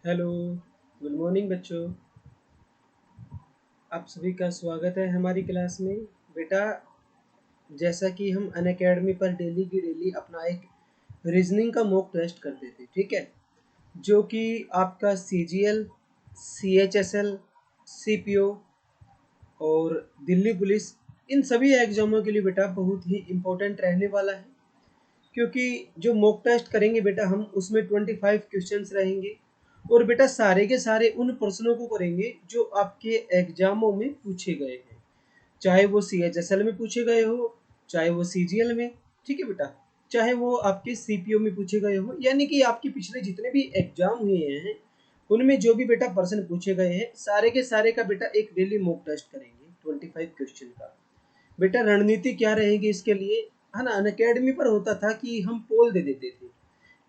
Hello, good morning बच्चों। आप सभी का स्वागत है हमारी क्लास में। बेटा, जैसा कि हम अनअकैडमी पर डेली की डेली अपना एक रीजनिंग का मॉक टेस्ट करते थे, ठीक है, जो कि आपका सीजीएल, सीएचएसएल, सीपीओ और दिल्ली पुलिस, इन सभी एग्जामों के लिए बेटा बहुत ही इम्पोर्टेंट रहने वाला है। क्योंकि जो मॉक टेस्ट करेंगे बेटा हम, उसमें 25 क्वेश्चंस रहेंगे और बेटा सारे के सारे उन प्रश्नों को करेंगे जो आपके एग्जामों में पूछे गए हैं, चाहे वो सीएचएसएल में पूछे गए हो, चाहे वो सीजीएल में, ठीक है बेटा, चाहे वो आपके सीपीओ में पूछे गए हो, यानी कि आपके पिछले जितने भी एग्जाम हुए हैं उनमें जो भी बेटा प्रश्न पूछे गए हैं सारे के सारे का बेटा एक डेली मॉक टेस्ट करेंगे 25 क्वेश्चन का। बेटा रणनीति क्या रहेगी इसके लिए, है ना। अनअकैडमी पर होता था कि हम पोल दे देते थे,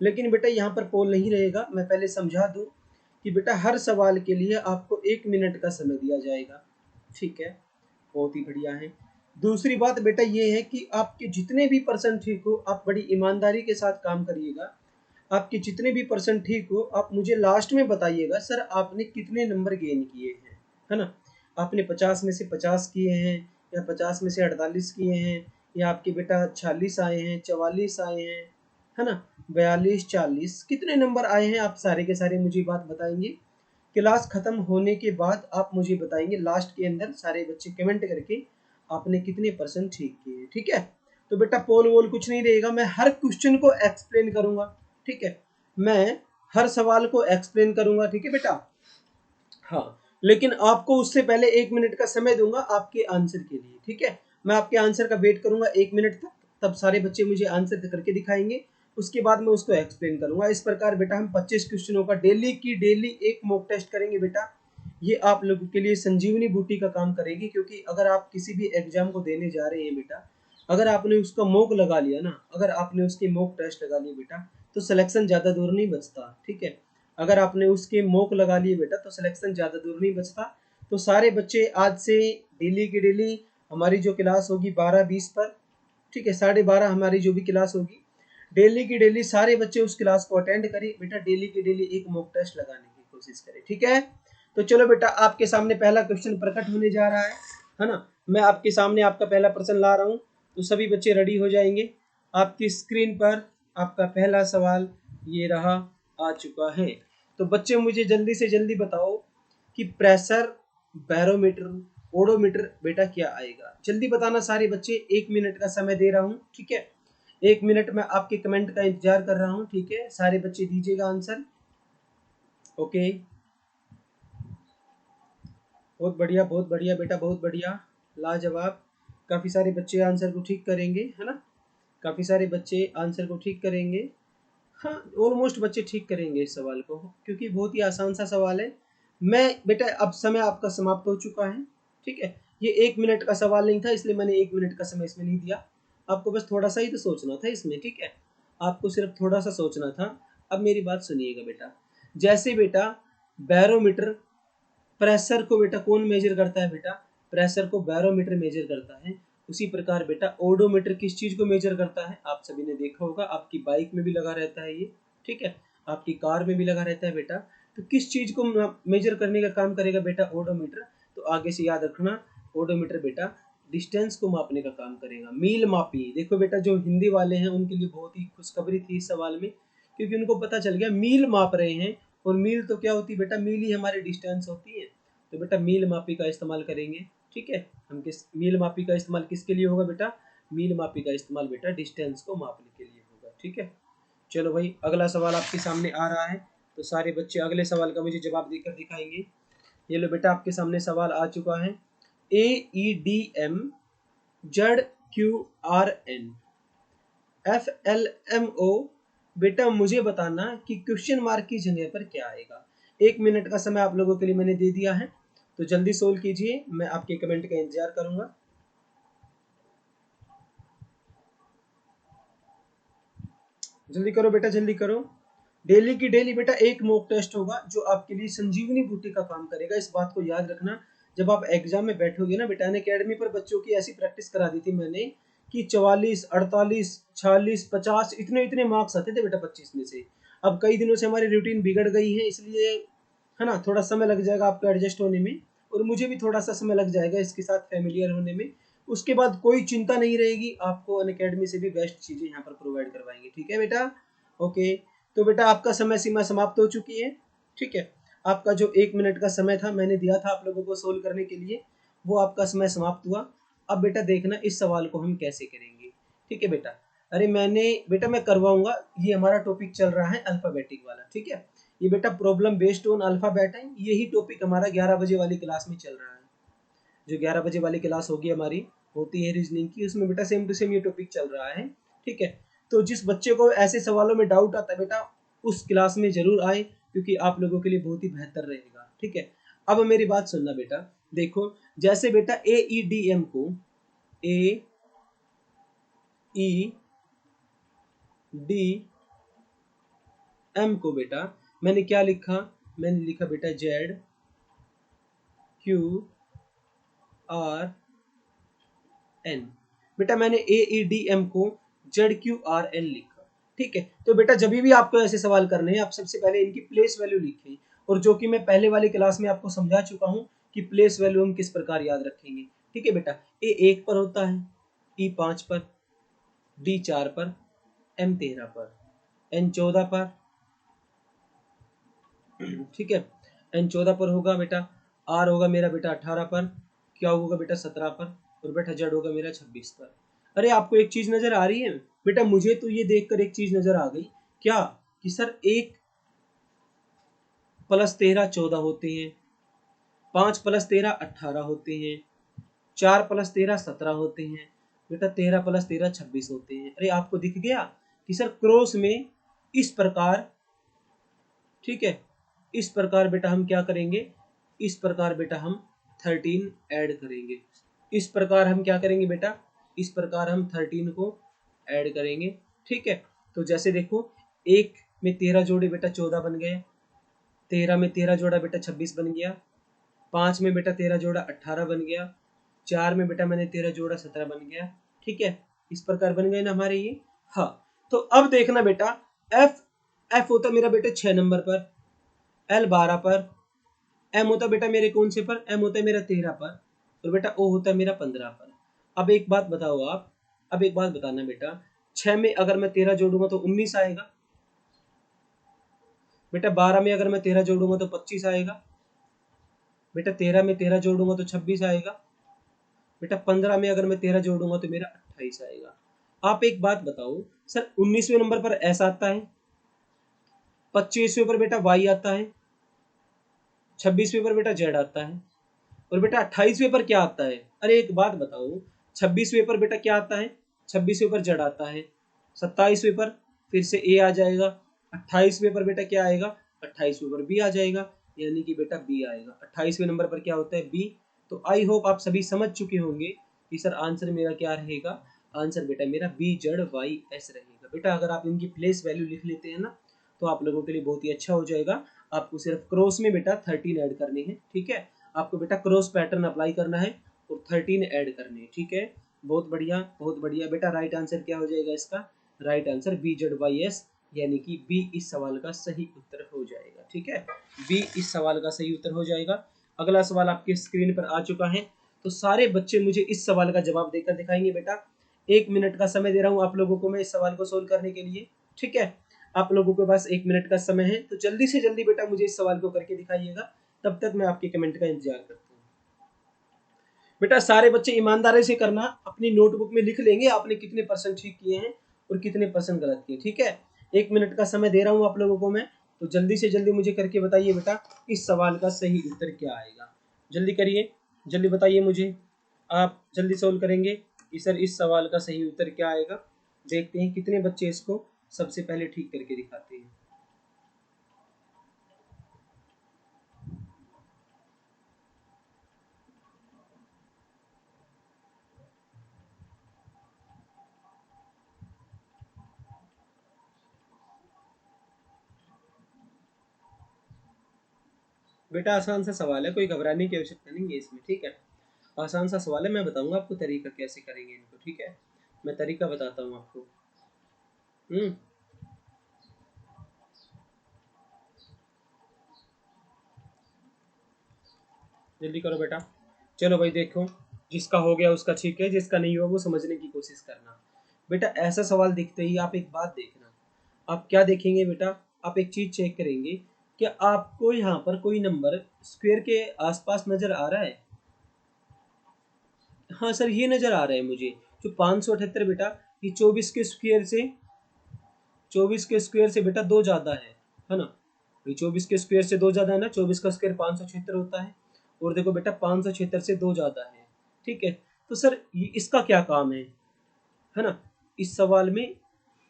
लेकिन बेटा यहाँ पर पोल नहीं रहेगा। मैं पहले समझा दूं कि बेटा हर सवाल के लिए आपको 1 मिनट का समय दिया जाएगा, ठीक है, बहुत ही बढ़िया है। दूसरी बात बेटा ये है कि आपके जितने भी पर्सन ठीक हो आप बड़ी ईमानदारी के साथ काम करिएगा। आपके जितने भी पर्सन ठीक हो आप मुझे लास्ट में बताइएगा सर आपने कितने नंबर गेन किए हैं, है ना। आपने 50 में से 50 किए हैं, या 50 में से 48 किए हैं, या आपके बेटा 46 आए हैं, 44 आए हैं, है ना, 42, 40, कितने नंबर आए हैं आप सारे के सारे मुझे बात बताएंगे। क्लास खत्म होने के बाद आप मुझे बताएंगे लास्ट के अंदर सारे बच्चे कमेंट करके आपने कितने परसेंट ठीक किए, ठीक है। तो बेटा पोल वोल कुछ नहीं रहेगा, मैं हर क्वेश्चन को एक्सप्लेन करूंगा, ठीक है, मैं हर सवाल को एक्सप्लेन करूंगा, ठीक है बेटा। हाँ, लेकिन आपको उससे पहले 1 मिनट का समय दूंगा आपके आंसर के लिए, ठीक है। मैं आपके आंसर का वेट करूंगा 1 मिनट तक, तब सारे बच्चे मुझे आंसर करके दिखाएंगे, उसके बाद मैं उसको एक्सप्लेन करूंगा। इस प्रकार बेटा हम 25 क्वेश्चनों का डेली की डेली एक मॉक टेस्ट करेंगे बेटा। ये आप लोगों के लिए संजीवनी बूटी का काम करेगी, क्योंकि अगर आप किसी भी एग्जाम को देने जा रहे हैं बेटा, अगर आपने उसका मॉक लगा लिया ना, अगर आपने उसके मॉक टेस्ट लगा लिए बेटा, तो सिलेक्शन ज्यादा दूर नहीं बचता, ठीक है। अगर आपने उसके मॉक लगा लिए बेटा तो सिलेक्शन ज़्यादा दूर नहीं बचता। तो सारे बच्चे आज से डेली की डेली हमारी जो क्लास होगी 12:20 पर, ठीक है, 12:30 हमारी जो भी क्लास होगी, डेली की डेली सारे बच्चे उस क्लास को अटेंड करें बेटा। डेली की डेली एक मॉक टेस्ट लगाने की कोशिश करें, ठीक है। तो चलो बेटा आपके सामने पहला क्वेश्चन प्रकट होने जा रहा है ना। मैं आपके सामने आपका पहला प्रश्न ला रहा हूँ, तो सभी बच्चे रेडी हो जाएंगे। आपकी स्क्रीन पर आपका पहला सवाल ये रहा, आ चुका है। तो बच्चे मुझे जल्दी से जल्दी बताओ कि प्रेशर, बैरोमीटर, ओडोमीटर बेटा क्या आएगा, जल्दी बताना सारे बच्चे। 1 मिनट का समय दे रहा हूँ, ठीक है। 1 मिनट में आपके कमेंट का इंतजार कर रहा हूँ, ठीक है, सारे बच्चे दीजिएगा आंसर। ओके, बहुत बढ़िया बेटा, बहुत बढ़िया, लाजवाब। काफी सारे बच्चे आंसर को ठीक करेंगे, है ना, काफी सारे बच्चे आंसर को ठीक करेंगे। हाँ, ऑलमोस्ट बच्चे ठीक करेंगे इस सवाल को, क्योंकि बहुत ही आसान सा सवाल है। मैं बेटा अब समय आपका समाप्त हो चुका है, ठीक है। ये 1 मिनट का सवाल नहीं था, इसलिए मैंने 1 मिनट का समय इसमें नहीं दिया। आपको बस थोड़ा सा ही तो सोचना था इसमें, ठीक है, आपको सिर्फ थोड़ा सा सोचना था। अब मेरी बात सुनिएगा बेटा, जैसे बेटा बैरोमीटर प्रेशर को बेटा कौन मेजर करता है बेटा, प्रेशर को बैरोमीटर मेजर करता है। उसी प्रकार बेटा ओडोमीटर किस चीज को मेजर करता है, आप सभी ने देखा होगा, आपकी बाइक में भी लगा रहता है ये, ठीक है, आपकी कार में भी लगा रहता है बेटा। तो किस चीज को मेजर करने का काम करेगा बेटा, ओडोमीटर। तो आगे से याद रखना, ओडोमीटर बेटा डिस्टेंस को मापने का काम करेगा, मील मापी। देखो बेटा जो हिंदी वाले हैं उनके लिए बहुत ही खुशखबरी थी इस सवाल में, क्योंकि उनको पता चल गया मील माप रहे हैं, और मील तो क्या होती है बेटा, मील ही हमारी डिस्टेंस होती है। तो बेटा मील मापी का इस्तेमाल करेंगे, ठीक है। हम किस मील मापी का इस्तेमाल किसके लिए होगा बेटा, मील मापी का इस्तेमाल बेटा डिस्टेंस को मापने के लिए होगा, ठीक है। चलो भाई अगला सवाल आपके सामने आ रहा है, तो सारे बच्चे अगले सवाल का मुझे जवाब देकर दिखाएंगे। ये लो बेटा आपके सामने सवाल आ चुका है। AEDM, ZQRN, FLMO, बेटा मुझे बताना कि क्वेश्चन मार्क की जगह पर क्या आएगा। 1 मिनट का समय आप लोगों के लिए मैंने दे दिया है, तो जल्दी सोल्व कीजिए, मैं आपके कमेंट का इंतजार करूंगा। जल्दी करो बेटा, जल्दी करो। डेली की डेली बेटा एक मॉक टेस्ट होगा जो आपके लिए संजीवनी बूटी का काम करेगा, इस बात को याद रखना। जब आप एग्जाम में बैठोगे ना बेटा, अकेडमी पर बच्चों की ऐसी प्रैक्टिस करा दी थी मैंने कि 44, 48, 46, 50 इतने इतने मार्क्स आते थे बेटा 25 में से। अब कई दिनों से हमारी रूटीन बिगड़ गई है, इसलिए है ना थोड़ा समय लग जाएगा आपको एडजस्ट होने में, और मुझे भी थोड़ा सा समय लग जाएगा इसके साथ फैमिलियर होने में। उसके बाद कोई चिंता नहीं रहेगी, आपको अनअकैडमी से भी बेस्ट चीज़ें यहाँ पर प्रोवाइड करवाएंगे। ठीक है बेटा, ओके। तो बेटा आपका समय सीमा समाप्त हो चुकी है। ठीक है, आपका जो 1 मिनट का समय था मैंने दिया था आप लोगों को सोल्व करने के लिए, वो आपका समय समाप्त हुआ। अब बेटा देखना इस सवाल को हम कैसे करेंगे। ठीक है बेटा, अरे बेटा मैं करवाऊंगा, ये हमारा टॉपिक चल रहा है अल्फाबेटिक वाला। ठीक है, ये बेटा प्रॉब्लम बेस्ड ऑन अल्फाबेट है, यही टॉपिक हमारा 11 बजे वाली क्लास में चल रहा है। जो 11 बजे वाली क्लास होगी हमारी, होती है रीजनिंग की, उसमें बेटा सेम टू सेम ये टॉपिक चल रहा है। ठीक है, तो जिस बच्चे को ऐसे सवालों में डाउट आता है बेटा, उस क्लास में जरूर आए, क्योंकि आप लोगों के लिए बहुत ही बेहतर रहेगा। ठीक है, अब मेरी बात सुनना बेटा, देखो जैसे बेटा AEDM को, AEDM को बेटा मैंने क्या लिखा, मैंने लिखा बेटा ZQRN। बेटा मैंने AEDM को ZQRN लिखा। ठीक है, तो बेटा जब भी आपको ऐसे सवाल करने हैं, आप सबसे पहले इनकी प्लेस वैल्यू लिखें, और जो कि मैं पहले वाली क्लास में आपको समझा चुका हूं कि प्लेस वैल्यू हम किस प्रकार याद रखेंगे। ठीक है बेटा, A1 पर होता है, E5 पर, D4 पर, M13 पर, N14 पर। ठीक है, N14 पर होगा बेटा, R होगा मेरा बेटा 18 पर, क्या होगा बेटा 17 पर, और बेटा Z होगा मेरा 26 पर। अरे आपको एक चीज नजर आ रही है बेटा, मुझे तो ये देखकर एक चीज नजर आ गई, क्या कि सर 1 + 13 14 होते हैं, 5 + 13 18 होते हैं, 4 + 13 17 होते हैं, बेटा 13 + 13 26 होते हैं। अरे आपको दिख गया कि सर क्रॉस में इस प्रकार, ठीक है, इस प्रकार बेटा हम क्या करेंगे, इस प्रकार बेटा हम 13 ऐड करेंगे। इस प्रकार हम क्या करेंगे बेटा, इस प्रकार हम 13 को ऐड करेंगे। ठीक है, तो जैसे देखो 1 में 13 जोड़े बेटा 14 बन गए, 13 में 13 जोड़ा बेटा 26 बन गया, 5 में बेटा 13 जोड़ा 18 बन गया, 4 में बेटा मैंने 13 जोड़ा 17 बन गया। ठीक है, इस प्रकार बन गए ना हमारे ये। हाँ, तो अब देखना बेटा, एफ एफ होता मेरा बेटा 6 नंबर पर, L 12 पर, M होता बेटा मेरे कौन से पर, M होता है मेरा 13 पर, और बेटा O होता है मेरा 15 पर। अब एक बात बताओ आप, अब एक बात बताना बेटा, 6 में अगर मैं 13 जोड़ूंगा तो 19 आएगा, बेटा 12 में अगर मैं 13 जोड़ूंगा तो 25 आएगा, बेटा 13 में 13 जोड़ूंगा तो 26 आएगा, बेटा 15 में अगर मैं 13 जोड़ूंगा तो मेरा 28 आएगा। आप एक बात बताओ सर, 19वें नंबर पर S आता है, 25वें पर बेटा Y आता है, 26वें पर बेटा Z आता है, और बेटा 28वें पर क्या आता है। अरे एक बात बताओ, 26वें पर बेटा क्या आता है, 26वें पर Z आता है, 27वें पर फिर से A आ जाएगा, 28वें पर बेटा क्या आएगा, 28वें पर B आ जाएगा, यानी कि बेटा B आएगा। 28वें नंबर पर क्या होता है, B। तो आई होप आप सभी समझ चुके होंगे कि सर आंसर मेरा क्या रहेगा, आंसर बेटा मेरा BZYS रहेगा। बेटा अगर आप इनकी प्लेस वैल्यू लिख लेते हैं ना, तो आप लोगों के लिए बहुत ही अच्छा हो जाएगा। आपको सिर्फ क्रॉस में बेटा 13 ऐड करने हैं। ठीक है, आपको बेटा क्रॉस पैटर्न अप्लाई करना है और 13 ऐड करने हैं। ठीक है, बहुत बढ़िया बहुत बढ़िया बेटा। राइट आंसर क्या हो जाएगा इसका, राइट आंसर BZYS, यानी कि बी इस सवाल का सही उत्तर हो जाएगा। ठीक है, बी इस सवाल का सही उत्तर हो जाएगा। अगला सवाल आपके स्क्रीन पर आ चुका है, तो सारे बच्चे मुझे इस सवाल का जवाब देकर दिखाएंगे। बेटा 1 मिनट का समय दे रहा हूँ आप लोगों को मैं इस सवाल को सोल्व करने के लिए। ठीक है, आप लोगों के पास 1 मिनट का समय है, तो जल्दी से जल्दी बेटा मुझे इस सवाल को करके दिखाइएगा, तब तक मैं आपके कमेंट का इंतजार करता हूँ। बेटा सारे बच्चे ईमानदारी से करना, अपनी नोटबुक में लिख लेंगे आपने कितने परसेंट ठीक किए हैं और कितने परसेंट गलत किए। ठीक है, 1 मिनट का समय दे रहा हूँ आप लोगों को मैं, तो जल्दी से जल्दी मुझे करके बताइए बेटा इस सवाल का सही उत्तर क्या आएगा। जल्दी करिए, जल्दी बताइए मुझे, आप जल्दी सोल्व करेंगे कि सर इस सवाल का सही उत्तर क्या आएगा। देखते हैं कितने बच्चे इसको सबसे पहले ठीक करके दिखाते हैं। बेटा आसान सा सवाल है, कोई घबराने की आवश्यकता नहीं है इसमें। ठीक है, आसान सा सवाल है, मैं बताऊंगा आपको तरीका कैसे करेंगे इनको। ठीक है, मैं तरीका बताता हूँ आपको। जल्दी करो बेटा। चलो भाई देखो, जिसका हो गया उसका ठीक है, जिसका नहीं हुआ वो समझने की कोशिश करना। बेटा ऐसा सवाल दिखते ही आप एक बात देखना, आप क्या देखेंगे बेटा, आप एक चीज चेक करेंगे, क्या आपको यहाँ पर कोई नंबर स्क्वायर के आसपास नजर आ रहा है? हाँ सर ये नजर आ रहा है मुझे, जो 578 बेटा, ये 24 के स्क्वायर से बेटा दो ज्यादा है ना? ये 24 के स्क्वायर से दो ज्यादा है ना, 24 का स्क्वायर 576 होता है, और देखो बेटा 576 से दो ज्यादा है, ठीक है। तो सर ये इसका क्या काम है ना, इस सवाल में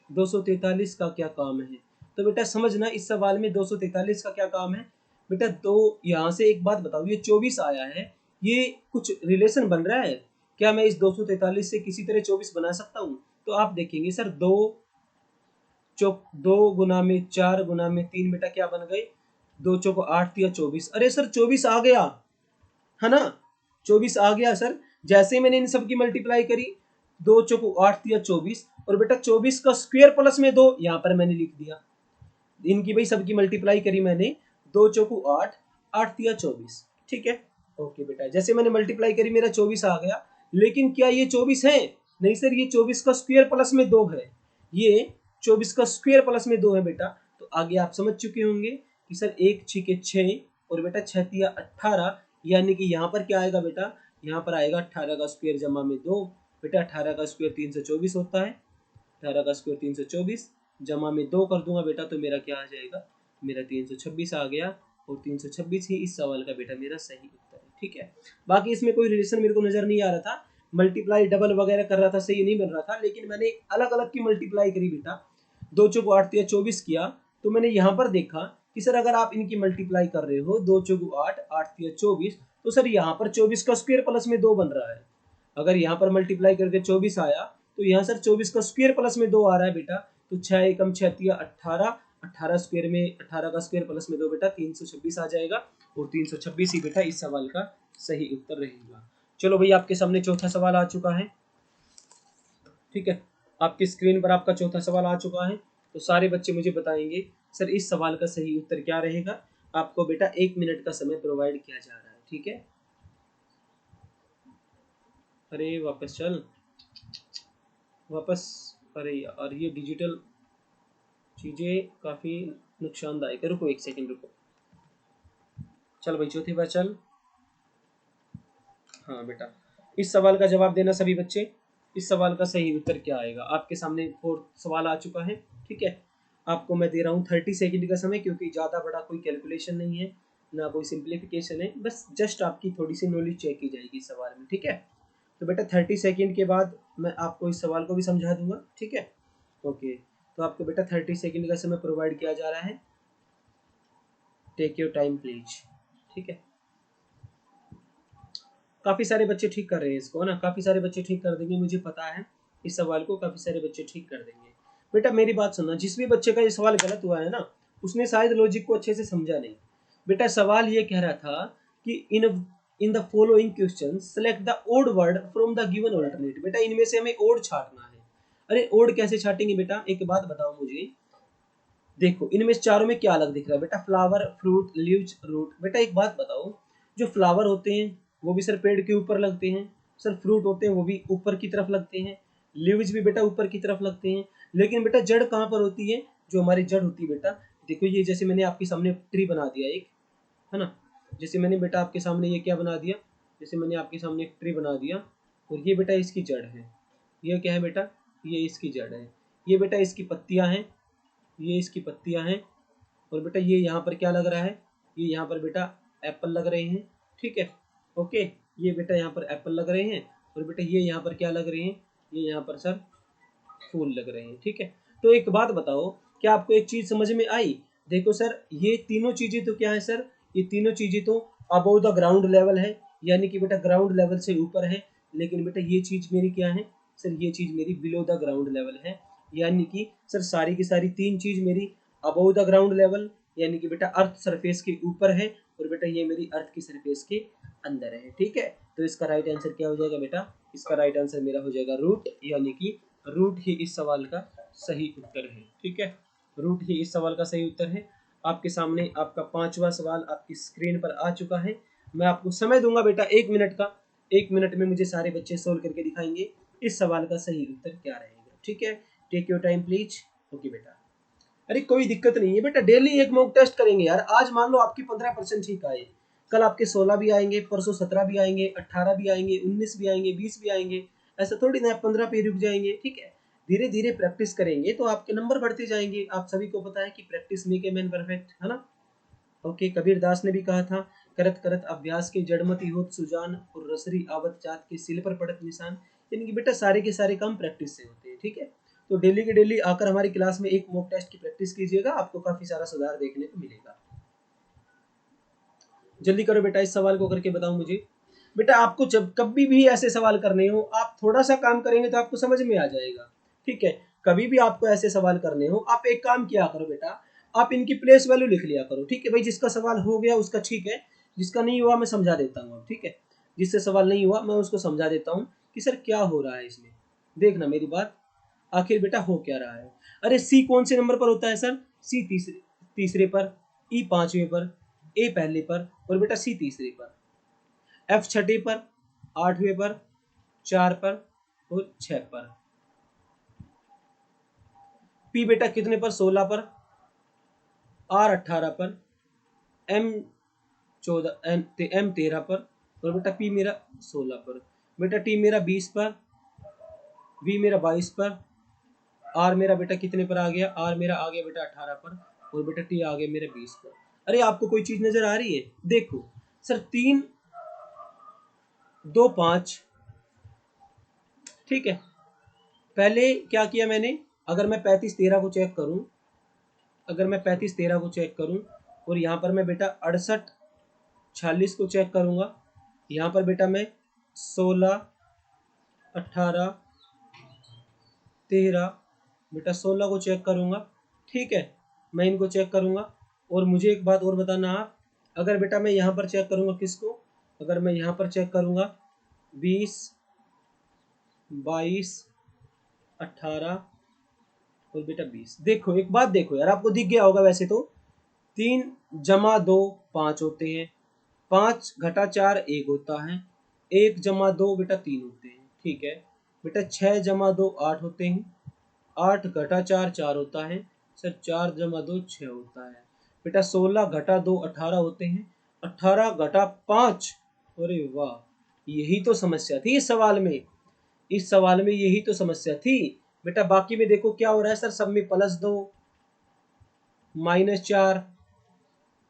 243 का क्या काम है? तो बेटा समझना, इस सवाल में 243 का क्या काम है बेटा। तो यहाँ से एक बात बताओ, ये 24 आया है, ये कुछ रिलेशन बन रहा है क्या? मैं इस 243 से किसी तरह 24 बना सकता हूँ? तो आप देखेंगे सर, दो चौक, 2 गुना में 4 गुना में 3 बेटा क्या बन गए, 2 चौको 8 या 24। अरे सर 24 आ गया है ना, 24 आ गया सर। जैसे ही मैंने इन सब की मल्टीप्लाई करी, 2 चौको 8 या 24, और बेटा 24 का स्क्वायर प्लस में 2 यहाँ पर मैंने लिख दिया। इनकी भाई सबकी मल्टीप्लाई करी मैंने, 2 चौको 8, 8 या 24, ठीक है। ओके बेटा, जैसे मैंने मल्टीप्लाई करी मेरा 24 आ गया, लेकिन क्या ये 24 है? नहीं सर, ये 24 का स्क्वायर प्लस में 2 है, ये 24 का स्क्वायर प्लस में 2 है बेटा। तो आगे आप समझ चुके होंगे कि सर 1 6 और बेटा 6 18, यानी कि यहाँ पर क्या आएगा बेटा, यहाँ पर आएगा 18 का स्क्वायर जमा में 2, बेटा 18 का स्क्वायर 324 होता है, 18 का स्क्वायर 324 जमा में 2 कर दूंगा बेटा, तो मेरा क्या आ जाएगा, मेरा 326 आ गया, और 326 ही इस सवाल का बेटा मेरा सही उत्तर है, ठीक है। बाकी इसमें कोई रिलेशन मेरे को नजर नहीं आ रहा था, मल्टीप्लाई डबल वगैरह कर रहा था, सही नहीं बन रहा था, लेकिन मैंने अलग अलग की मल्टीप्लाई करी बेटा, 2 चौको 8 या 24 किया, तो मैंने यहाँ पर देखा कि सर अगर आप इनकी मल्टीप्लाई कर रहे हो 2 चौको 8, 8 या 24, तो सर यहाँ पर 24 का स्क्वायर प्लस में 2 बन रहा है। अगर यहाँ पर मल्टीप्लाई करके 24 आया, तो यहाँ सर 24 का स्क्वायर प्लस में 2 आ रहा है बेटा, तो 6 एकम 6 18, 18 स्क्वायर में 18 का स्क्वायर प्लस में 2 बेटा 326 आ जाएगा, और 326 ही बेटा इस सवाल का सही उत्तर रहेगा। चलो भाई आपके सामने चौथा सवाल आ चुका है, ठीक है, आपकी स्क्रीन पर आपका चौथा सवाल आ चुका है। तो सारे बच्चे मुझे बताएंगे सर इस सवाल का सही उत्तर क्या रहेगा। आपको बेटा 1 मिनट का समय प्रोवाइड किया जा रहा है, ठीक है। अरे वापस चल, वापस। अरे यार ये डिजिटल चीज़ें काफ़ी नुकसानदायक है, रुको 1 सेकंड रुको। चल भाई चौथी बार चल। हाँ बेटा, इस सवाल का जवाब देना सभी बच्चे, इस सवाल का सही उत्तर क्या आएगा। आपके सामने फोर्थ सवाल आ चुका है, ठीक है। आपको मैं दे रहा हूँ 30 सेकंड का समय, क्योंकि ज़्यादा बड़ा कोई कैलकुलेशन नहीं है, ना कोई सिंप्लीफिकेशन है, बस जस्ट आपकी थोड़ी सी नॉलेज चेक की जाएगी इस सवाल में, ठीक है। तो बेटा 30 सेकंड के बाद मैं आपको इस सवाल को भी समझा दूंगा, ठीक है। ओके, तो आपको बेटा 30 सेकंड का समय प्रोवाइड किया जा रहा है, टेक योर टाइम प्लीज, ठीक है। काफ़ी सारे बच्चे ठीक कर रहे हैं इसको, है ना, काफ़ी सारे बच्चे ठीक कर देंगे, मुझे पता है इस सवाल को काफ़ी सारे बच्चे ठीक कर देंगे। बेटा मेरी बात सुनना, जिस भी बच्चे का ये सवाल गलत हुआ है ना, उसने शायद लॉजिक को अच्छे से समझा नहीं। बेटा सवाल ये कह रहा था कि in the following question select the odd word from the given alternate. बेटा इनमें से हमें ओड छांटना है। अरे ओड कैसे छाटेंगे बेटा, एक बात बताओ मुझे। देखो इनमें से चारों में क्या अलग दिख रहा है बेटा, फ्लावर, फ्रूट, लीव्स, रूट। बेटा एक बात बताओ, जो फ्लावर होते हैं वो भी सर पेड़ के ऊपर लगते हैं, सर फ्रूट होते हैं वो भी ऊपर की तरफ लगते हैं, लीव्स भी बेटा ऊपर की तरफ लगते हैं, लेकिन बेटा जड़ कहाँ पर होती है? जो हमारी जड़ होती है बेटा, देखो ये जैसे मैंने आपके सामने ट्री बना दिया एक, है ना, जैसे मैंने बेटा आपके सामने ये क्या बना दिया, जैसे मैंने आपके सामने एक ट्री बना दिया, और ये बेटा इसकी जड़ है, ये क्या है बेटा, ये इसकी जड़ है, ये बेटा इसकी पत्तियां हैं, ये इसकी पत्तियां हैं, और बेटा ये यहाँ पर क्या लग रहा है, ये यहाँ पर बेटा एप्पल लग रहे हैं, ठीक है। ओके, ये बेटा यहाँ पर एप्पल लग रहे हैं, और बेटा ये यहाँ पर क्या लग रहे हैं, ये यहाँ पर सर फूल लग रहे हैं, ठीक है। तो एक बात बताओ, क्या आपको एक चीज समझ में आई? देखो सर ये तीनों चीजें तो क्या है सर, ये तीनों चीजें तो अबव द ग्राउंड लेवल है, यानी कि बेटा ग्राउंड लेवल से ऊपर है, लेकिन बेटा ये चीज मेरी क्या है सर, ये चीज मेरी बिलो द ग्राउंड लेवल है, यानी कि सर सारी की सारी तीन चीज मेरी अबव द ग्राउंड लेवल, यानी कि बेटा अर्थ सरफेस के ऊपर है, और बेटा ये मेरी अर्थ की सरफेस के अंदर है, ठीक है। तो इसका राइट आंसर क्या हो जाएगा बेटा, इसका राइट आंसर मेरा हो जाएगा रूट, यानी कि रूट ही इस सवाल का सही उत्तर है, ठीक है। रूट ही इस सवाल का सही उत्तर है। आपके सामने आपका पांचवा सवाल आपकी स्क्रीन पर आ चुका है। मैं आपको समय दूंगा बेटा 1 मिनट का। 1 मिनट में मुझे सारे बच्चे सोल्व करके दिखाएंगे इस सवाल का सही उत्तर क्या रहेगा। ठीक है, take your time please. Okay बेटा, अरे कोई दिक्कत नहीं है बेटा, डेली एक मॉक टेस्ट करेंगे यार। आज मान लो आपकी 15% ठीक आए, कल आपके 16 भी आएंगे, परसों 17 भी आएंगे, 18 भी आएंगे, 19 भी आएंगे, 20 भी आएंगे। ऐसा थोड़ी ना 15 पे रुक जाएंगे। ठीक है, धीरे धीरे प्रैक्टिस करेंगे तो आपके नंबर बढ़ते जाएंगे। आप सभी को पता है कि practice make a man perfect, है ना। ओके, कबीर दास ने भी कहा था, करत करत अभ्यास के जड़मति होत सुजान, और रसरी आवत जात के सिल पर पड़त निशान। यानी कि बेटा सारे के सारे काम प्रैक्टिस से होते हैं। ठीक है, तो डेली के डेली आकर हमारी क्लास में एक मॉक टेस्ट की प्रैक्टिस कीजिएगा, आपको काफी सारा सुधार देखने को मिलेगा। जल्दी करो बेटा, इस सवाल को करके बताओ मुझे। बेटा आपको जब कभी भी ऐसे सवाल करने हो, आप थोड़ा सा काम करेंगे तो आपको समझ में आ जाएगा। ठीक है, कभी भी आपको ऐसे सवाल करने हो, आप एक काम किया करो बेटा, आप इनकी प्लेस वैल्यू लिख लिया करो। ठीक है भाई, जिसका सवाल हो गया उसका ठीक है, जिसका नहीं हुआ मैं समझा देता हूँ। ठीक है, जिससे सवाल नहीं हुआ मैं उसको समझा देता हूँ कि सर क्या हो रहा है इसमें। देखना मेरी बात, आखिर बेटा हो क्या रहा है। अरे सी कौन से नंबर पर होता है सर? सी तीसरे तीसरे पर, ई पांचवें पर, ए पहले पर, और बेटा सी तीसरे पर, एफ छठे पर, आठवें पर, 4 पर और 6 पर। पी बेटा कितने पर? 16 पर, आर 18 पर, एम 14, एम 13 पर, और बेटा पी मेरा 16 पर। बेटा टी मेरा 20 पर, वी मेरा 22 पर, आर मेरा बेटा कितने पर आ गया? आर मेरा आ गया बेटा 18 पर, और बेटा टी आ गया मेरे 20 पर। अरे आपको कोई चीज नजर आ रही है? देखो सर, 3 2 5। ठीक है, पहले क्या किया मैंने, अगर मैं 35 13 को चेक करूं, अगर मैं 35 13 को चेक करूं, और यहाँ पर मैं बेटा 68 46 को चेक करूंगा, यहाँ पर बेटा मैं 16 18 13 बेटा 16 को चेक करूंगा। ठीक है, मैं इनको चेक करूंगा। और मुझे एक बात और बताना आप, अगर बेटा मैं यहाँ पर चेक करूंगा किसको, अगर मैं यहाँ पर चेक करूंगा 20 22 18 और बेटा 20, देखो एक बात देखो यार, आपको दिख गया होगा वैसे तो, 3 + 2 5 होते हैं, 5 घटा 4 1 होता है, 1 + 2 बेटा 3 होते हैं। ठीक है बेटा, 6 + 2 8 होते हैं, 8 घटा 4 4 होता है सर, 4 + 2 6 होता है। बेटा 16 घटा 2 18 होते हैं, 18 घटा 5, अरे वाह, यही तो समस्या थी इस सवाल में, इस सवाल में यही तो समस्या थी। बेटा बाकी में देखो क्या हो रहा है सर, सब में +2 -4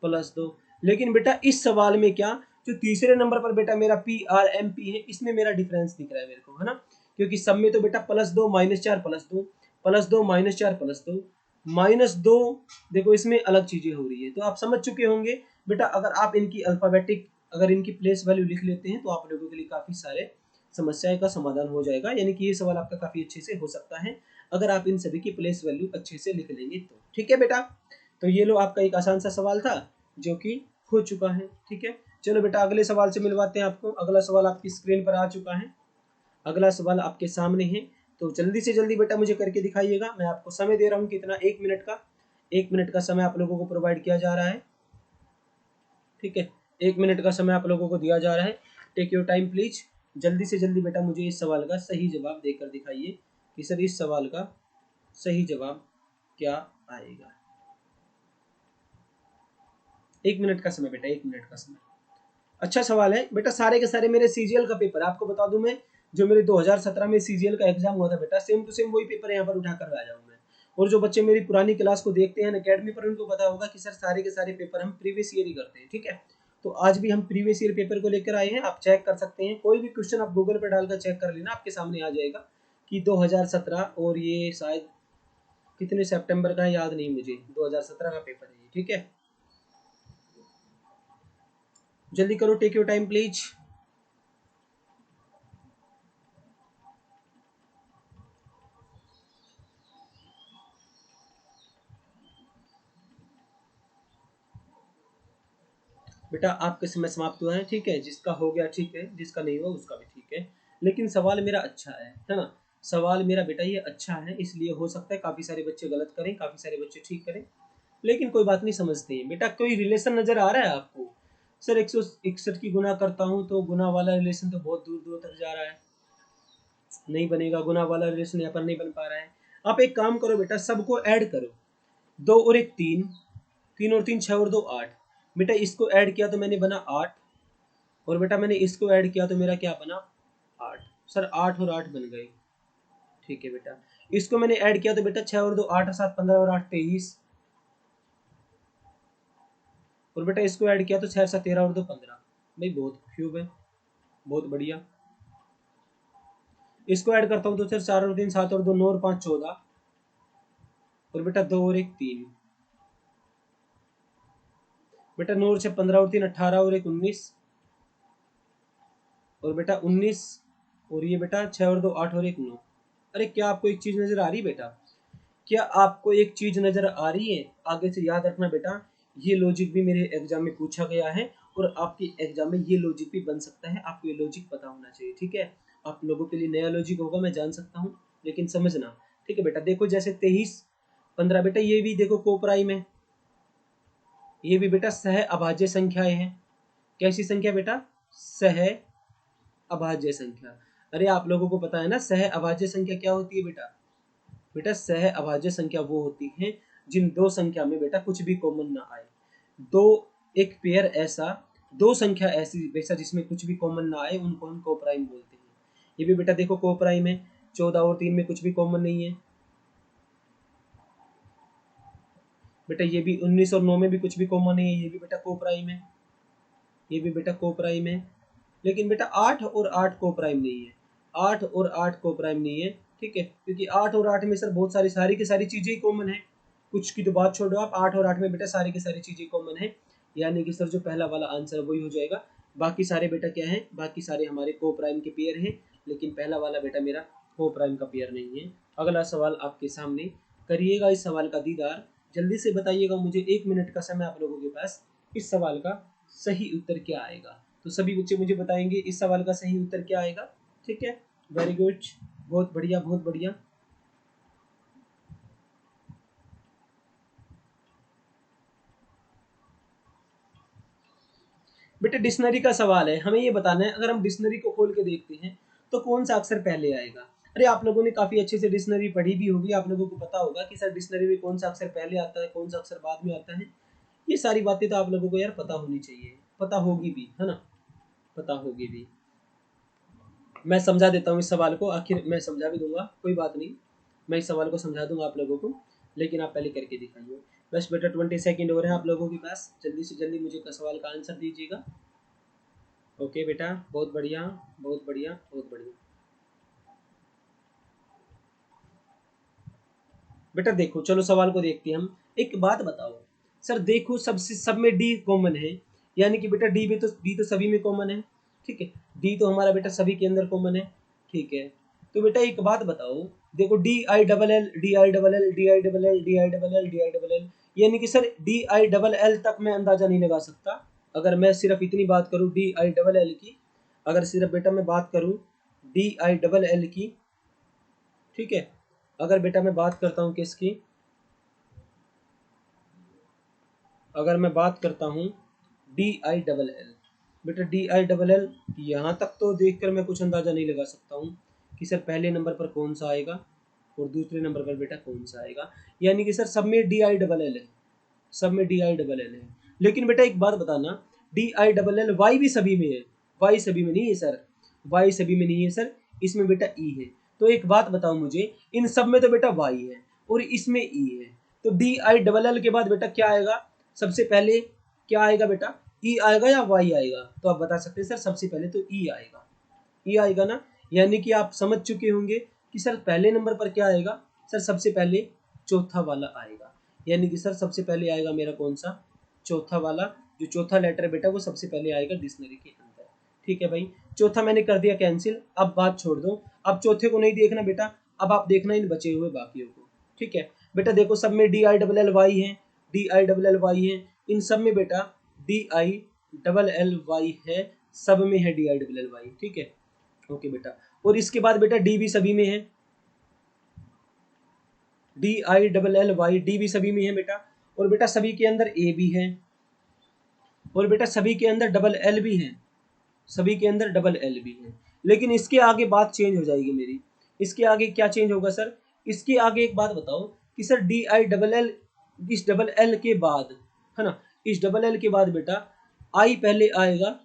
+2, लेकिन बेटा इस सवाल में क्या, जो तीसरे नंबर पर बेटा मेरा पी आर एम पी है, इसमें मेरा डिफरेंस दिख रहा है मेरे को, है ना। क्योंकि सब में तो बेटा +2 -4 +2 +2 -4 +2 -2, देखो इसमें अलग चीजें हो रही है। तो आप समझ चुके होंगे बेटा, अगर आप इनकी अल्फाबेटिक, अगर इनकी प्लेस वैल्यू लिख लेते हैं तो आप लोगों के लिए काफी सारे समस्याएं का समाधान हो जाएगा। यानी कि ये सवाल आपका काफी अच्छे से हो सकता है अगर आप इन सभी की प्लेस वैल्यू अच्छे से लिख लेंगे तो। ठीक है बेटा, तो ये लो आपका एक आसान सा सवाल था जो कि हो चुका है। ठीक है, चलो बेटा अगले सवाल से मिलवाते हैं आपको। अगला सवाल आपकी स्क्रीन पर आ चुका है, अगला सवाल आपके सामने है, तो जल्दी से जल्दी बेटा मुझे करके दिखाइएगा। मैं आपको समय दे रहा हूँ कितना, 1 मिनट का, 1 मिनट का समय आप लोगों को प्रोवाइड किया जा रहा है। ठीक है, 1 मिनट का समय आप लोगों को दिया जा रहा है। टेक योर टाइम प्लीज, जल्दी से जल्दी बेटा मुझे इस सवाल का सही जवाब देकर दिखाइए कि सर इस सवाल का सही जवाब क्या आएगा। 1 मिनट का समय बेटा, 1 मिनट का समय। अच्छा सवाल है बेटा, सारे के सारे मेरे सीजीएल का पेपर आपको बता दूं मैं, जो मेरे 2017 में सीजीएल का एग्जाम हुआ था बेटा, सेम टू सेम वही पेपर यहाँ पर उठा कर लाया हूँ मैं। और जो बच्चे मेरी पुरानी क्लास को देखते हैं अकेडमी पर, उनको पता होगा कि सर सारे के सारे पेपर हम प्रीवियस ईयर ही करते हैं। ठीक है, तो आज भी हम प्रीवियस ईयर पेपर को लेकर आए हैं, आप चेक कर सकते हैं। कोई भी क्वेश्चन आप गूगल पर डालकर चेक कर लेना, आपके सामने आ जाएगा कि 2017, और ये शायद कितने सितंबर का है याद नहीं मुझे, 2017 का पेपर है ये। ठीक है, जल्दी करो, टेक योर टाइम प्लीज। बेटा आपके समय समाप्त हुआ है। ठीक है, जिसका हो गया ठीक है, जिसका नहीं हुआ उसका भी ठीक है, लेकिन सवाल मेरा अच्छा है ना। सवाल मेरा बेटा ये अच्छा है, इसलिए हो सकता है काफी सारे बच्चे गलत करें, काफी सारे बच्चे ठीक करें, लेकिन कोई बात नहीं, समझते हैं बेटा। कोई रिलेशन नजर आ रहा है आपको? सर 161 की गुना करता हूँ तो गुना वाला रिलेशन तो बहुत दूर दूर तक जा रहा है, नहीं बनेगा, गुना वाला रिलेशन यहाँ पर नहीं बन पा रहा है। आप एक काम करो बेटा, सबको ऐड करो, 2 और 1 3, 3 और 3 6 और 2 8। बेटा इसको ऐड किया तो मैंने बना 8, और बेटा मैंने इसको ऐड किया तो मेरा क्या बना 8। सर 8 और 8 बन गए, ठीक है बेटा। इसको मैंने ऐड किया तो बेटा 6 और 2 8 और 7 15 और 8 23, और बेटा इसको ऐड किया तो 6 7 13 और 2 15। भाई बहुत क्यूब है, बहुत बढ़िया। इसको ऐड करता हूँ तो सर 4 और 3 7 और 2 9 और 5 14, और बेटा 2 और 1 3। बेटा 9 और 6 15 और 3 18 और 1 19, और बेटा 19, और ये बेटा 6 और 2 8 और 1 9। अरे क्या आपको एक चीज नजर आ रही है बेटा? क्या आपको एक चीज नजर आ रही है? आगे से याद रखना बेटा, ये लॉजिक भी मेरे एग्जाम में पूछा गया है, और आपके एग्जाम में ये लॉजिक भी बन सकता है, आपको ये लॉजिक पता होना चाहिए, ठीक है। आप लोगों के लिए नया लॉजिक होगा, मैं जान सकता हूँ, लेकिन समझना, ठीक है बेटा। देखो जैसे 23 15, बेटा ये भी देखो कोप्राइम है, ये भी बेटा सह अभाज्य संख्याएं हैं। कैसी संख्या बेटा? सह अभाज्य संख्या। अरे आप लोगों को पता है ना सह अभाज्य संख्या क्या होती है बेटा? बेटा सह अभाज्य संख्या वो होती है जिन दो संख्या में बेटा कुछ भी कॉमन ना आए। दो, एक पेयर ऐसा, दो संख्या ऐसी बेटा जिसमें कुछ भी कॉमन ना आए, उनको हम कोप्राइम बोलते हैं। ये भी बेटा देखो कोप्राइम है, 14 और 3 में कुछ भी कॉमन नहीं है। बेटा ये भी 19 और 9 में भी कुछ भी कॉमन नहीं है, ये भी बेटा कोप्राइम है, ये भी बेटा कोप्राइम है। लेकिन बेटा 8 और 8 कोप्राइम नहीं है, 8 और 8 कोप्राइम नहीं है, ठीक है, क्योंकि 8 और 8 में सर बहुत सारी की सारी चीजें ही कॉमन है। कुछ की तो बात छोड़ो आप, 8 और 8 में बेटा सारी की सारी चीजें कॉमन है, यानी कि सर जो पहला वाला आंसर वही हो जाएगा। बाकी सारे बेटा क्या है? बाकी सारे हमारे कोप्राइम के पेयर हैं, लेकिन पहला वाला बेटा मेरा कोप्राइम का पेयर नहीं है। अगला सवाल आपके सामने, करिएगा इस सवाल का दीदार, जल्दी से बताइएगा मुझे, 1 मिनट का समय आप लोगों के पास। इस सवाल का सही उत्तर क्या आएगा? तो सभी बच्चे मुझे बताएंगे इस सवाल का सही उत्तर क्या आएगा, ठीक है। वेरी गुड, बहुत बढ़िया बहुत बढ़िया। बेटा डिक्शनरी का सवाल है, हमें ये बताना है अगर हम डिक्शनरी को खोल के देखते हैं तो कौन सा अक्षर पहले आएगा। अरे आप लोगों ने काफी अच्छे से डिक्शनरी पढ़ी भी होगी, आप लोगों को पता होगा कि सर डिक्शनरी में कौन सा अक्षर पहले आता है, कौन सा अक्षर बाद में आता है। ये सारी बातें तो आप लोगों को यार पता होनी चाहिए, पता होगी भी, है ना, पता होगी भी। मैं समझा देता हूँ इस सवाल को, आखिर मैं समझा भी दूंगा, कोई बात नहीं, मैं इस सवाल को समझा दूंगा आप लोगों को, लेकिन आप पहले करके दिखाइए। बस बेटा 20 सेकेंड हो रहे हैं आप लोगों के पास, जल्दी से जल्दी मुझे सवाल का आंसर दीजिएगा। ओके बेटा, बहुत बढ़िया बहुत बढ़िया बहुत बढ़िया। बेटा देखो चलो सवाल को देखते हैं हम। एक बात बताओ सर, देखो सबसे सब में डी कॉमन है, यानी कि बेटा डी तो सभी में कॉमन है, ठीक है, डी तो हमारा बेटा सभी के अंदर कॉमन है, ठीक है। तो बेटा एक बात बताओ, देखो D I double L D I double L D I double L D I double L D I double L, यानी कि sir D I double L तक मैं अंदाजा नहीं लगा सकता। अगर मैं सिर्फ इतनी बात करूं डी आई डबल एल की, अगर सिर्फ बेटा मैं बात करूं डी आई डबल एल की, ठीक है, अगर बेटा मैं बात करता हूं किसकी, अगर मैं बात करता हूँ डी आई डबल एल, बेटा डी आई डबल एल, यहाँ तक तो देखकर मैं कुछ अंदाजा नहीं लगा सकता हूँ कि सर पहले नंबर पर कौन सा आएगा और दूसरे नंबर पर बेटा कौन सा आएगा, यानी कि सर सब में डी आई डबल एल है, सब में डी आई डबल एल है। लेकिन बेटा एक बात बताना, D I double L Y भी सभी में है, वाई सभी में नहीं है सर, वाई सभी में नहीं है सर, इसमें बेटा ई है। तो एक बात बताओ मुझे, इन सब में तो बेटा वाई है और इसमें ई है, तो डी आई डबल एल के बाद बेटा क्या आएगा? सबसे पहले क्या आएगा बेटा? ई आएगा या वाई आएगा? तो आप बता सकते हैं सर सबसे पहले तो ई आएगा, ई आएगा ना, यानी कि आप समझ चुके होंगे कि सर पहले नंबर पर क्या आएगा। सर सबसे पहले चौथा वाला आएगा, यानी कि सर सबसे पहले आएगा मेरा कौन सा? चौथा वाला, जो चौथा लेटर है बेटा वो सबसे पहले आएगा डिक्शनरी के अंदर, ठीक है भाई। चौथा मैंने कर दिया कैंसिल, अब बात छोड़ दो, अब चौथे को नहीं देखना बेटा, अब आप देखना इन बचे हुए बाकियों को, ठीक है। बेटा देखो सब में D I double L Y है, D I double L Y है, इन सब में बेटा D I double L Y है, सब में है D I double L Y, ठीक है, ओके बेटा। और इसके बाद बेटा डी भी सभी में है, D I double L Y D भी सभी में है बेटा, और बेटा सभी के अंदर ए भी है, और बेटा सभी के अंदर डबल एल भी है, सभी के अंदर डबल एल भी है। लेकिन इसके आगे बात चेंज हो जाएगी मेरी। इसके आगे क्या चेंज होगा सर? इसके आगे एक बात बताओ कि sir D I double L, इस डबल एल के बाद, है ना, इस डबल एल के बाद बेटा आई पहले आएगा,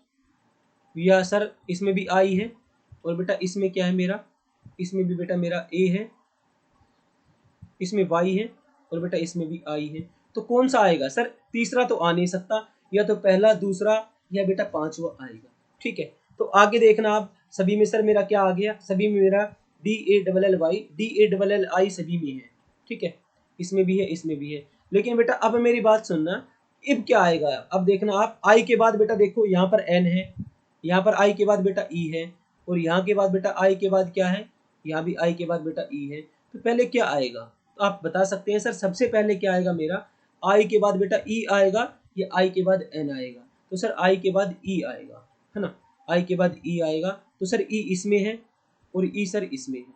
या सर इसमें भी आई है, और बेटा इसमें क्या है मेरा, इसमें भी बेटा मेरा ए है, इसमें वाई है, और बेटा इसमें भी आई है। तो कौन सा आएगा सर? तीसरा तो आ नहीं सकता, या तो पहला, दूसरा, या बेटा पांचवा आएगा। ठीक है, तो आगे देखना आप, सभी में सर मेरा क्या आ गया, सभी में मेरा D A double L Y, D A double L I सभी में है। ठीक है, इसमें भी है, इसमें भी है। लेकिन बेटा अब मेरी बात सुनना, अब क्या आएगा? अब देखना आप, आई के बाद बेटा देखो यहाँ पर एन है, यहाँ पर आई के बाद बेटा ई है, और यहाँ के बाद बेटा आई के बाद क्या है, यहाँ भी आई के बाद बेटा ई है। तो पहले क्या आएगा? तो आप बता सकते हैं सर सबसे पहले क्या आएगा मेरा, आई के बाद बेटा ई आएगा, या आई के बाद एन आएगा? तो सर आई के बाद ई आएगा, है ना, आई के बाद ई आएगा। तो सर ई इसमें है, और ई सर इसमें है,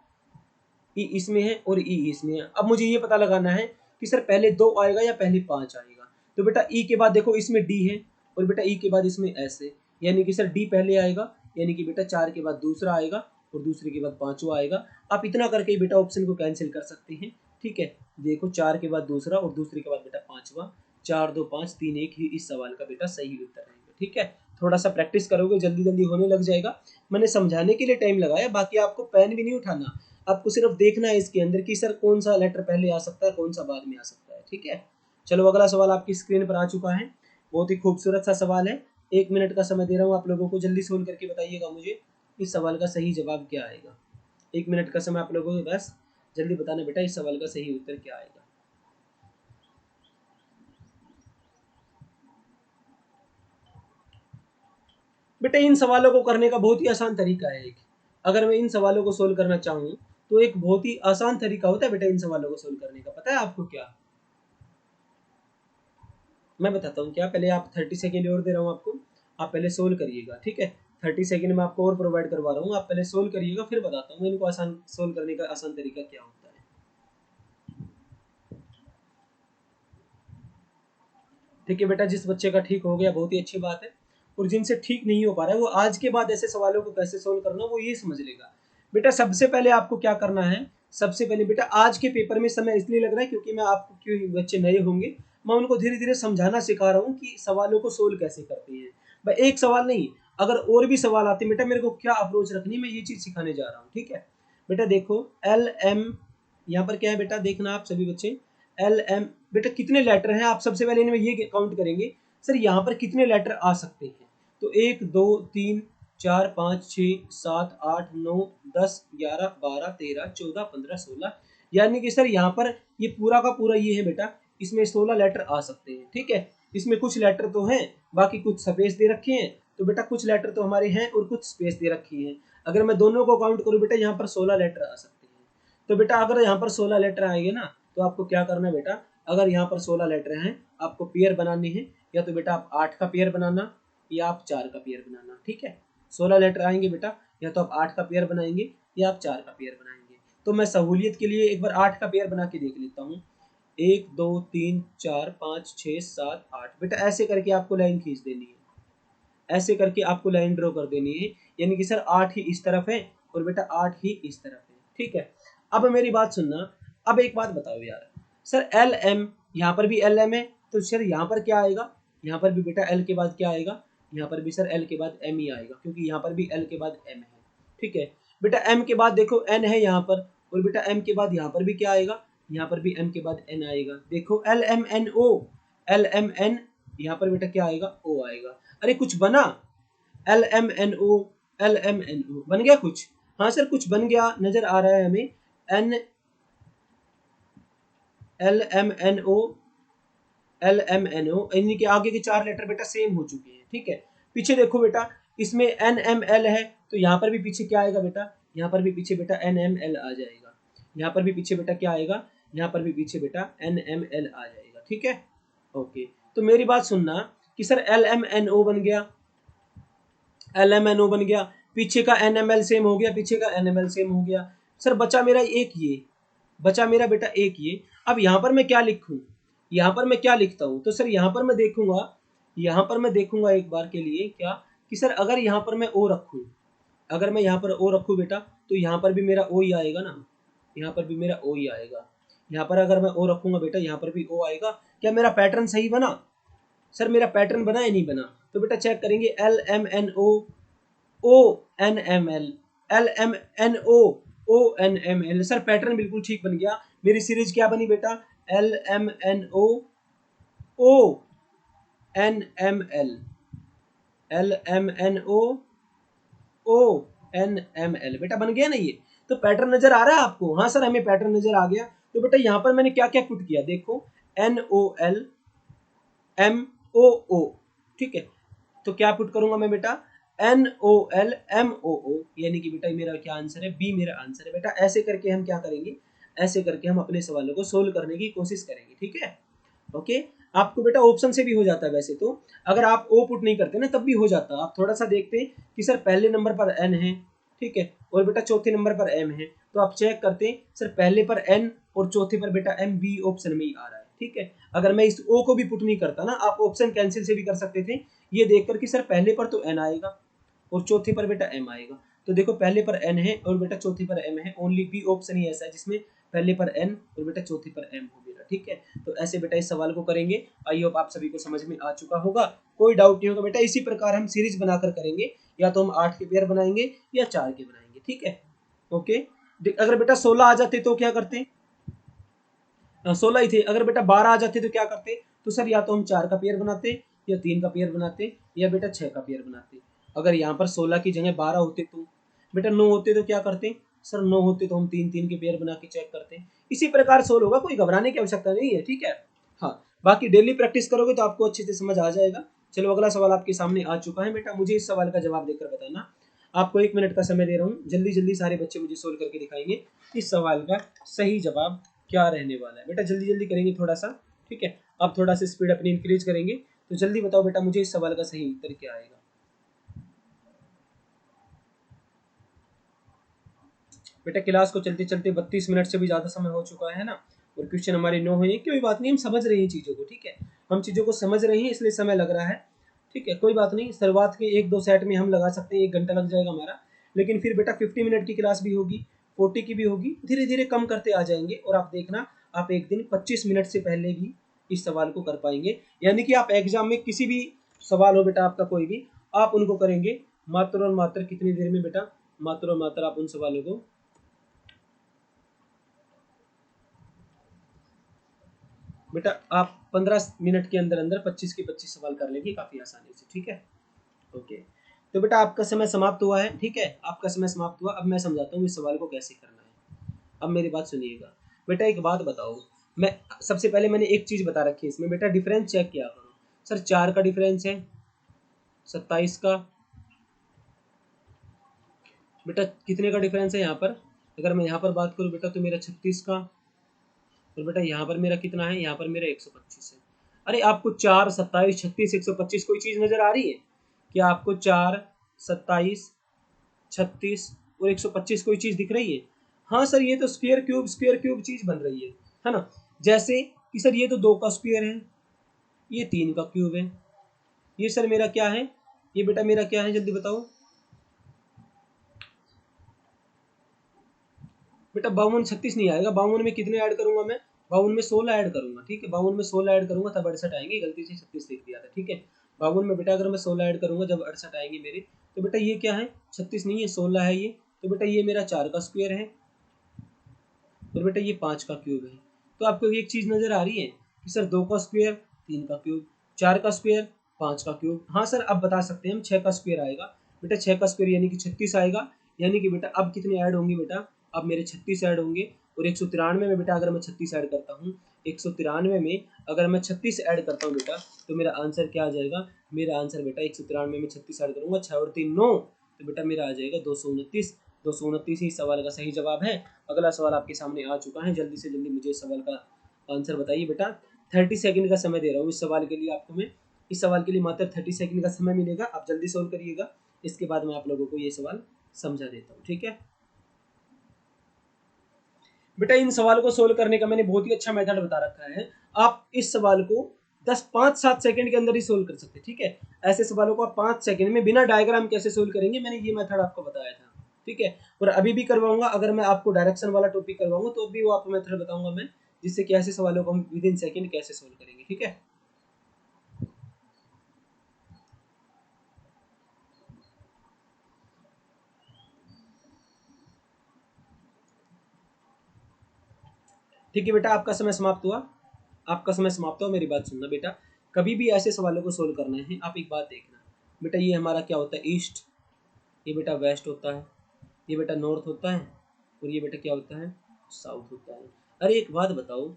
ई इसमें है, और ई इसमें है। अब मुझे ये पता लगाना है कि सर पहले 2 आएगा या पहले 5 आएगा। तो बेटा ई के बाद देखो इसमें डी है, और बेटा ई के बाद इसमें एस है, यानी कि सर डी पहले आएगा, यानी कि बेटा 4 के बाद दूसरा आएगा, और दूसरे के बाद पांचवा आएगा। आप इतना करके ही बेटा ऑप्शन को कैंसिल कर सकते हैं। ठीक है, देखो 4 के बाद दूसरा, और दूसरे के बाद बेटा पांचवा, 4 2 5 3 1 ही इस सवाल का बेटा सही उत्तर रहेगा। ठीक है, थोड़ा सा प्रैक्टिस करोगे जल्दी जल्दी होने लग जाएगा। मैंने समझाने के लिए टाइम लगाया, बाकी आपको पेन भी नहीं उठाना, आपको सिर्फ देखना है इसके अंदर कि सर कौन सा लेटर पहले आ सकता है, कौन सा बाद में आ सकता है। ठीक है, चलो अगला सवाल आपकी स्क्रीन पर आ चुका है। बहुत ही खूबसूरत सा सवाल है। 1 मिनट का समय दे रहा हूँ आप लोगों को, जल्दी सोल्व करके बताइएगा मुझे इस सवाल का सही जवाब क्या आएगा। 1 मिनट का समय आप लोगों को बस जल्दी बताना बेटा इस सवाल का सही उत्तर क्या आएगा। बेटा इन सवालों को करने का बहुत ही आसान तरीका है एक। अगर मैं इन सवालों को सोल्व करना चाहूँ तो एक बहुत ही आसान तरीका होता है बेटा इन सवालों को सोल्व करने का। पता है आपको क्या? मैं बताता हूँ क्या। पहले आप 30 सेकेंड और दे रहा हूँ आपको, आप पहले सोल्व करिएगा। ठीक है, 30 सेकेंड में आपको और प्रोवाइड करवा रहा हूँ, आप पहले सोल्व करिएगा, फिर बताता हूँ इनको आसान सोल्व करने का आसान तरीका क्या होता है। ठीक है बेटा, जिस बच्चे का ठीक हो गया बहुत ही अच्छी बात है, और जिनसे ठीक नहीं हो पा रहा है वो आज के बाद ऐसे सवालों को कैसे सोल्व करना वो ये समझ लेगा। बेटा सबसे पहले आपको क्या करना है, सबसे पहले बेटा आज के पेपर में समय इसलिए लग रहा है क्योंकि मैं आपको, क्यों बच्चे नए होंगे, मैं उनको धीरे धीरे समझाना सिखा रहा हूँ कि सवालों को सोल्व कैसे करते हैं। भाई एक सवाल नहीं, अगर और भी सवाल आते हैं बेटा मेरे को क्या अप्रोच रखनी, मैं ये चीज सिखाने जा रहा हूँ। ठीक है बेटा, देखो एल एम, यहाँ पर क्या है बेटा, देखना आप सभी बच्चे, एल एम बेटा कितने लेटर हैं, आप सबसे पहले इनमें ये काउंट करेंगे सर यहाँ पर कितने लेटर आ सकते हैं। तो 1 2 3 4 5 6 7 8 9 10 11 12 13 14 15 16, यानी कि सर यहाँ पर ये पूरा का पूरा ये है बेटा, इसमें 16 लेटर आ सकते हैं। ठीक है, इसमें कुछ लेटर तो हैं, बाकी कुछ स्पेस दे रखे हैं, तो बेटा कुछ लेटर तो हमारे हैं और कुछ स्पेस दे रखी है। अगर मैं दोनों को काउंट करूँ बेटा यहाँ पर 16 लेटर आ सकते हैं। तो बेटा अगर यहाँ पर 16 लेटर आएंगे ना, तो आपको क्या करना है बेटा, अगर यहाँ पर 16 लेटर हैं आपको पेयर बनानी है, या तो बेटा आप 8 का पेयर बनाना, या आप 4 का पेयर बनाना। ठीक है, 16 लेटर आएंगे बेटा, या तो आप 8 का पेयर बनाएंगे या आप 4 का पेयर बनाएंगे। तो मैं सहूलियत के लिए एक बार 8 का पेयर बना के देख लेता हूँ। 1 2 3 4 5 6 7 8 बेटा ऐसे करके आपको लाइन खींच देनी है, ऐसे करके आपको लाइन ड्रॉ कर देनी है, यानी कि सर 8 ही इस तरफ है और बेटा 8 ही इस तरफ है। ठीक है, अब मेरी बात सुनना, अब एक बात बताओ यार, सर एल एम, यहाँ पर भी एल एम है, तो सर यहाँ पर क्या आएगा, यहाँ पर भी बेटा एल के बाद क्या आएगा, यहाँ पर भी सर एल के बाद एम ही आएगा, क्योंकि यहाँ पर भी एल के बाद एम है। ठीक है बेटा, एम के बाद देखो एन है यहाँ पर, और बेटा एम के बाद यहाँ पर भी क्या आएगा, यहाँ पर भी एम के बाद एन आएगा। देखो L M N O, L M N, यहाँ पर बेटा क्या आएगा, ओ आएगा। अरे कुछ बना, L M N O, L M N O बन गया कुछ? हाँ सर कुछ बन गया नजर आ रहा है हमें, N L M N O, L M N O, यानी कि आगे के 4 लेटर बेटा सेम हो चुके हैं। ठीक है, पीछे देखो बेटा, इसमें एन एम एल है, तो यहाँ पर भी पीछे क्या आएगा बेटा, यहाँ पर भी पीछे बेटा एन एम एल आ जाएगा, यहाँ पर भी पीछे बेटा क्या आएगा, यहाँ पर भी पीछे बेटा एन एम एल आ जाएगा। ठीक है, ओके, तो मेरी बात सुनना कि sir L M N O बन गया, एल एम एन ओ बन गया, पीछे का एन एम एल सेम हो गया, पीछे का एन एम एल सेम हो गया, सर बचा मेरा एक ये, बचा मेरा बेटा एक ये। अब यहाँ पर मैं क्या लिखूं, यहाँ पर मैं क्या लिखता हूँ, तो सर यहाँ पर मैं देखूंगा यहाँ पर मैं देखूंगा एक बार के लिए क्या कि सर अगर यहाँ पर मैं ओ रखूँ, अगर मैं यहाँ पर ओ रखूँ बेटा तो यहाँ पर भी मेरा ओ ही आएगा ना, यहाँ पर भी मेरा ओ ही आएगा। यहाँ पर अगर मैं ओ रखूंगा बेटा यहाँ पर भी ओ आएगा। क्या मेरा पैटर्न सही बना? सर मेरा पैटर्न बना या नहीं बना? तो बेटा चेक करेंगे, L M N O, O N M L, L M N O N M L. Sir pattern बिल्कुल ठीक बन गया। मेरी सीरीज क्या बनी बेटा? L M N O N M L, L M N O N M L. बेटा बन गया ना ये? तो पैटर्न नजर आ रहा है आपको? हाँ सर हमें पैटर्न नजर आ गया। तो बेटा यहाँ पर मैंने क्या क्या पुट किया देखो, N O L M O O, ठीक है। तो क्या पुट करूंगा मैं बेटा? N O L M O O, यानी कि बेटा मेरा क्या आंसर है? बी मेरा आंसर है बेटा। ऐसे करके हम क्या करेंगे, ऐसे करके हम अपने सवालों को सोल्व करने की कोशिश करेंगे, ठीक है। ओके, आपको बेटा ऑप्शन से भी हो जाता है वैसे तो, अगर आप ओ पुट नहीं करते ना तब भी हो जाता। आप थोड़ा सा देखते कि सर पहले नंबर पर एन है, ठीक है, और बेटा चौथे नंबर पर एम है, तो आप चेक करते सर पहले पर एन और चौथे पर बेटा एम, बी ऑप्शन में ही आ रहा है, ठीक है। अगर मैं इस ओ को भी पुट नहीं करता ना, आप ऑप्शन कैंसिल से भी कर सकते थे, ये देखकर कि सर पहले पर तो एन आएगा और चौथे पर बेटा एम आएगा। तो देखो पहले पर एन है और बेटा चौथे पर एम है, ओनली बी ऑप्शन ही ऐसा है जिसमें पहले पर एन और बेटा चौथे पर एम हो गया, ठीक है। तो ऐसे बेटा इस सवाल को करेंगे। आई होप आप सभी को समझ में आ चुका होगा, कोई डाउट नहीं होगा बेटा। इसी प्रकार हम सीरीज बनाकर करेंगे, या तो हम 8 के पेयर बनाएंगे या 4 के बनाएंगे, ठीक है। ओके, अगर बेटा 16 आ जाते तो क्या करते? 16 ही थे। अगर बेटा 12 आ जाते तो क्या करते? तो सर या तो हम 4 का पेयर बनाते, या 3 का पेयर बनाते, या बेटा 6 का पेयर बनाते। अगर यहाँ पर 16 की जगह 12 होते तो बेटा 9 होते तो क्या करते? सर 9 होते तो हम 3 के पेयर बना के चेक करते। इसी प्रकार सोल्व होगा, कोई घबराने की आवश्यकता नहीं है, ठीक है। हाँ, बाकी डेली प्रैक्टिस करोगे तो आपको अच्छे से समझ आ जाएगा। चलो अगला सवाल आपके सामने आ चुका है बेटा, मुझे इस सवाल का जवाब देकर बताना। आपको 1 मिनट का समय दे रहा हूँ, जल्दी जल्दी सारे बच्चे मुझे सोल्व करके दिखाएंगे इस सवाल का सही जवाब क्या रहने वाला है। बेटा जल्दी जल्दी करेंगे थोड़ा सा, ठीक है। आप थोड़ा सा स्पीड अपनी इंक्रीज करेंगे। तो जल्दी बताओ बेटा मुझे इस सवाल का सही उत्तर क्या आएगा। बेटा क्लास को चलते चलते 32 मिनट से भी ज्यादा समय हो चुका है ना, और क्वेश्चन हमारे 9 हुए। कोई बात नहीं, हम समझ रहे हैं चीजों को, ठीक है। हम चीजों को समझ रहे हैं इसलिए समय लग रहा है, ठीक है। कोई बात नहीं, शुरुआत के 1-2 सेट में हम लगा सकते हैं, 1 घंटा लग जाएगा हमारा। लेकिन फिर बेटा 50 मिनट की क्लास भी होगी, 40 की भी होगी, धीरे धीरे कम करते आ जाएंगे। और आप देखना, आप एक दिन 25 मिनट से पहले भी इस सवाल को कर पाएंगे। यानी कि आप एग्जाम में किसी भी सवाल हो बेटा आपका कोई भी, आप उनको करेंगे मात्र और मात्र कितनी देर में बेटा? मात्र और मात्र आप उन सवालों को बेटा आप 15 मिनट के अंदर अंदर 25 के 25 सवाल कर लेंगे काफी आसानी से, ठीक है। ओके, तो बेटा आपका समय समाप्त हुआ है, ठीक है। आपका समय समाप्त हुआ। अब मैं समझाता हूँ इस सवाल को कैसे करना है। अब मेरी बात सुनिएगा बेटा, एक बात बताओ। मैं सबसे पहले मैंने एक चीज बता रखी है इसमें बेटा, डिफरेंस चेक किया करो। सर 4 का डिफरेंस है 27 का, बेटा कितने का डिफरेंस है यहाँ पर? अगर मैं यहाँ पर बात करूँ बेटा तो मेरा 36 का, और बेटा यहाँ पर मेरा कितना है? यहाँ पर मेरा 125 है। अरे आपको 4, 27, 36, 125 कोई चीज नजर आ रही है क्या आपको? 4, 27, 36 और 125 कोई चीज दिख रही है? हाँ सर, ये तो स्क्वायर क्यूब चीज बन रही है ना। जैसे कि सर ये तो 2 का स्क्वायर है, ये 3 का क्यूब है, ये सर मेरा क्या है? ये बेटा मेरा क्या है जल्दी बताओ बेटा? 52, 36 नहीं आएगा। 52 में कितने ऐड करूंगा मैं? 52 में 16 ऐड करूंगा, ठीक है। 52 में 16 ऐड करूंगा तब 68 आएंगे, गलती से 36 लिख दिया था, ठीक है। 52 में बेटा अगर मैं 16 ऐड करूंगा जब 68 आएंगे मेरे, तो बेटा ये क्या है? 36 नहीं है, 16 है ये। तो बेटा ये मेरा 4 का स्क्वायर है, और बेटा ये 5 का क्यूब है। तो आपको एक चीज नजर आ रही है कि सर 2 का स्क्वायर, 3 का क्यूब, 4 का स्क्वायर, 5 का क्यूब। हाँ सर अब बता सकते हैं हम, 6 का स्क्वायर आएगा बेटा। 6 का स्क्वायर यानी कि 36 आएगा। यानी कि बेटा अब कितने ऐड होंगे बेटा? अब मेरे 36 ऐड होंगे। और 193 में बेटा अगर मैं 36 ऐड करता हूँ, 193 में अगर मैं 36 ऐड करता हूँ बेटा, तो मेरा आंसर क्या आ जाएगा? मेरा आंसर बेटा 193 में 36 ऐड करूंगा, 6 और 3 9, तो बेटा मेरा आ जाएगा 229। 229 ही सवाल का सही जवाब है। अगला सवाल आपके सामने आ चुका है, जल्दी से जल्दी मुझे इस सवाल का आंसर बताइए बेटा। 30 सेकंड का समय दे रहा हूँ इस सवाल के लिए आपको मैं। इस सवाल के लिए मात्र 30 सेकंड का समय मिलेगा, आप जल्दी सोल्व करिएगा। इसके बाद मैं आप लोगों को ये सवाल समझा देता हूँ, ठीक है। बेटा इन सवाल को सोल्व करने का मैंने बहुत ही अच्छा मेथड बता रखा है। आप इस सवाल को 5-7 सेकंड के अंदर ही सोल्व कर सकते हैं, ठीक है। ऐसे सवालों को आप 5 सेकंड में बिना डायग्राम कैसे सोल्व करेंगे, मैंने ये मेथड आपको बताया था, ठीक है। और अभी भी करवाऊंगा, अगर मैं आपको डायरेक्शन वाला टॉपिक करवाऊंगा तो भी वो आपको मेथड बताऊंगा मैं, जिससे कि ऐसे सवालों को हम विद इन सेकंड कैसे सोल्व करेंगे, ठीक है। ठीक है बेटा, आपका समय समाप्त हुआ, आपका समय समाप्त हुआ। मेरी बात सुनना बेटा, कभी भी ऐसे सवालों को सोल्व करना है, आप एक बात देखना बेटा, ये हमारा क्या होता है, ईस्ट, ये बेटा वेस्ट होता है, ये बेटा नॉर्थ होता है, और ये बेटा क्या होता है, साउथ होता है। अरे एक बात बताओ,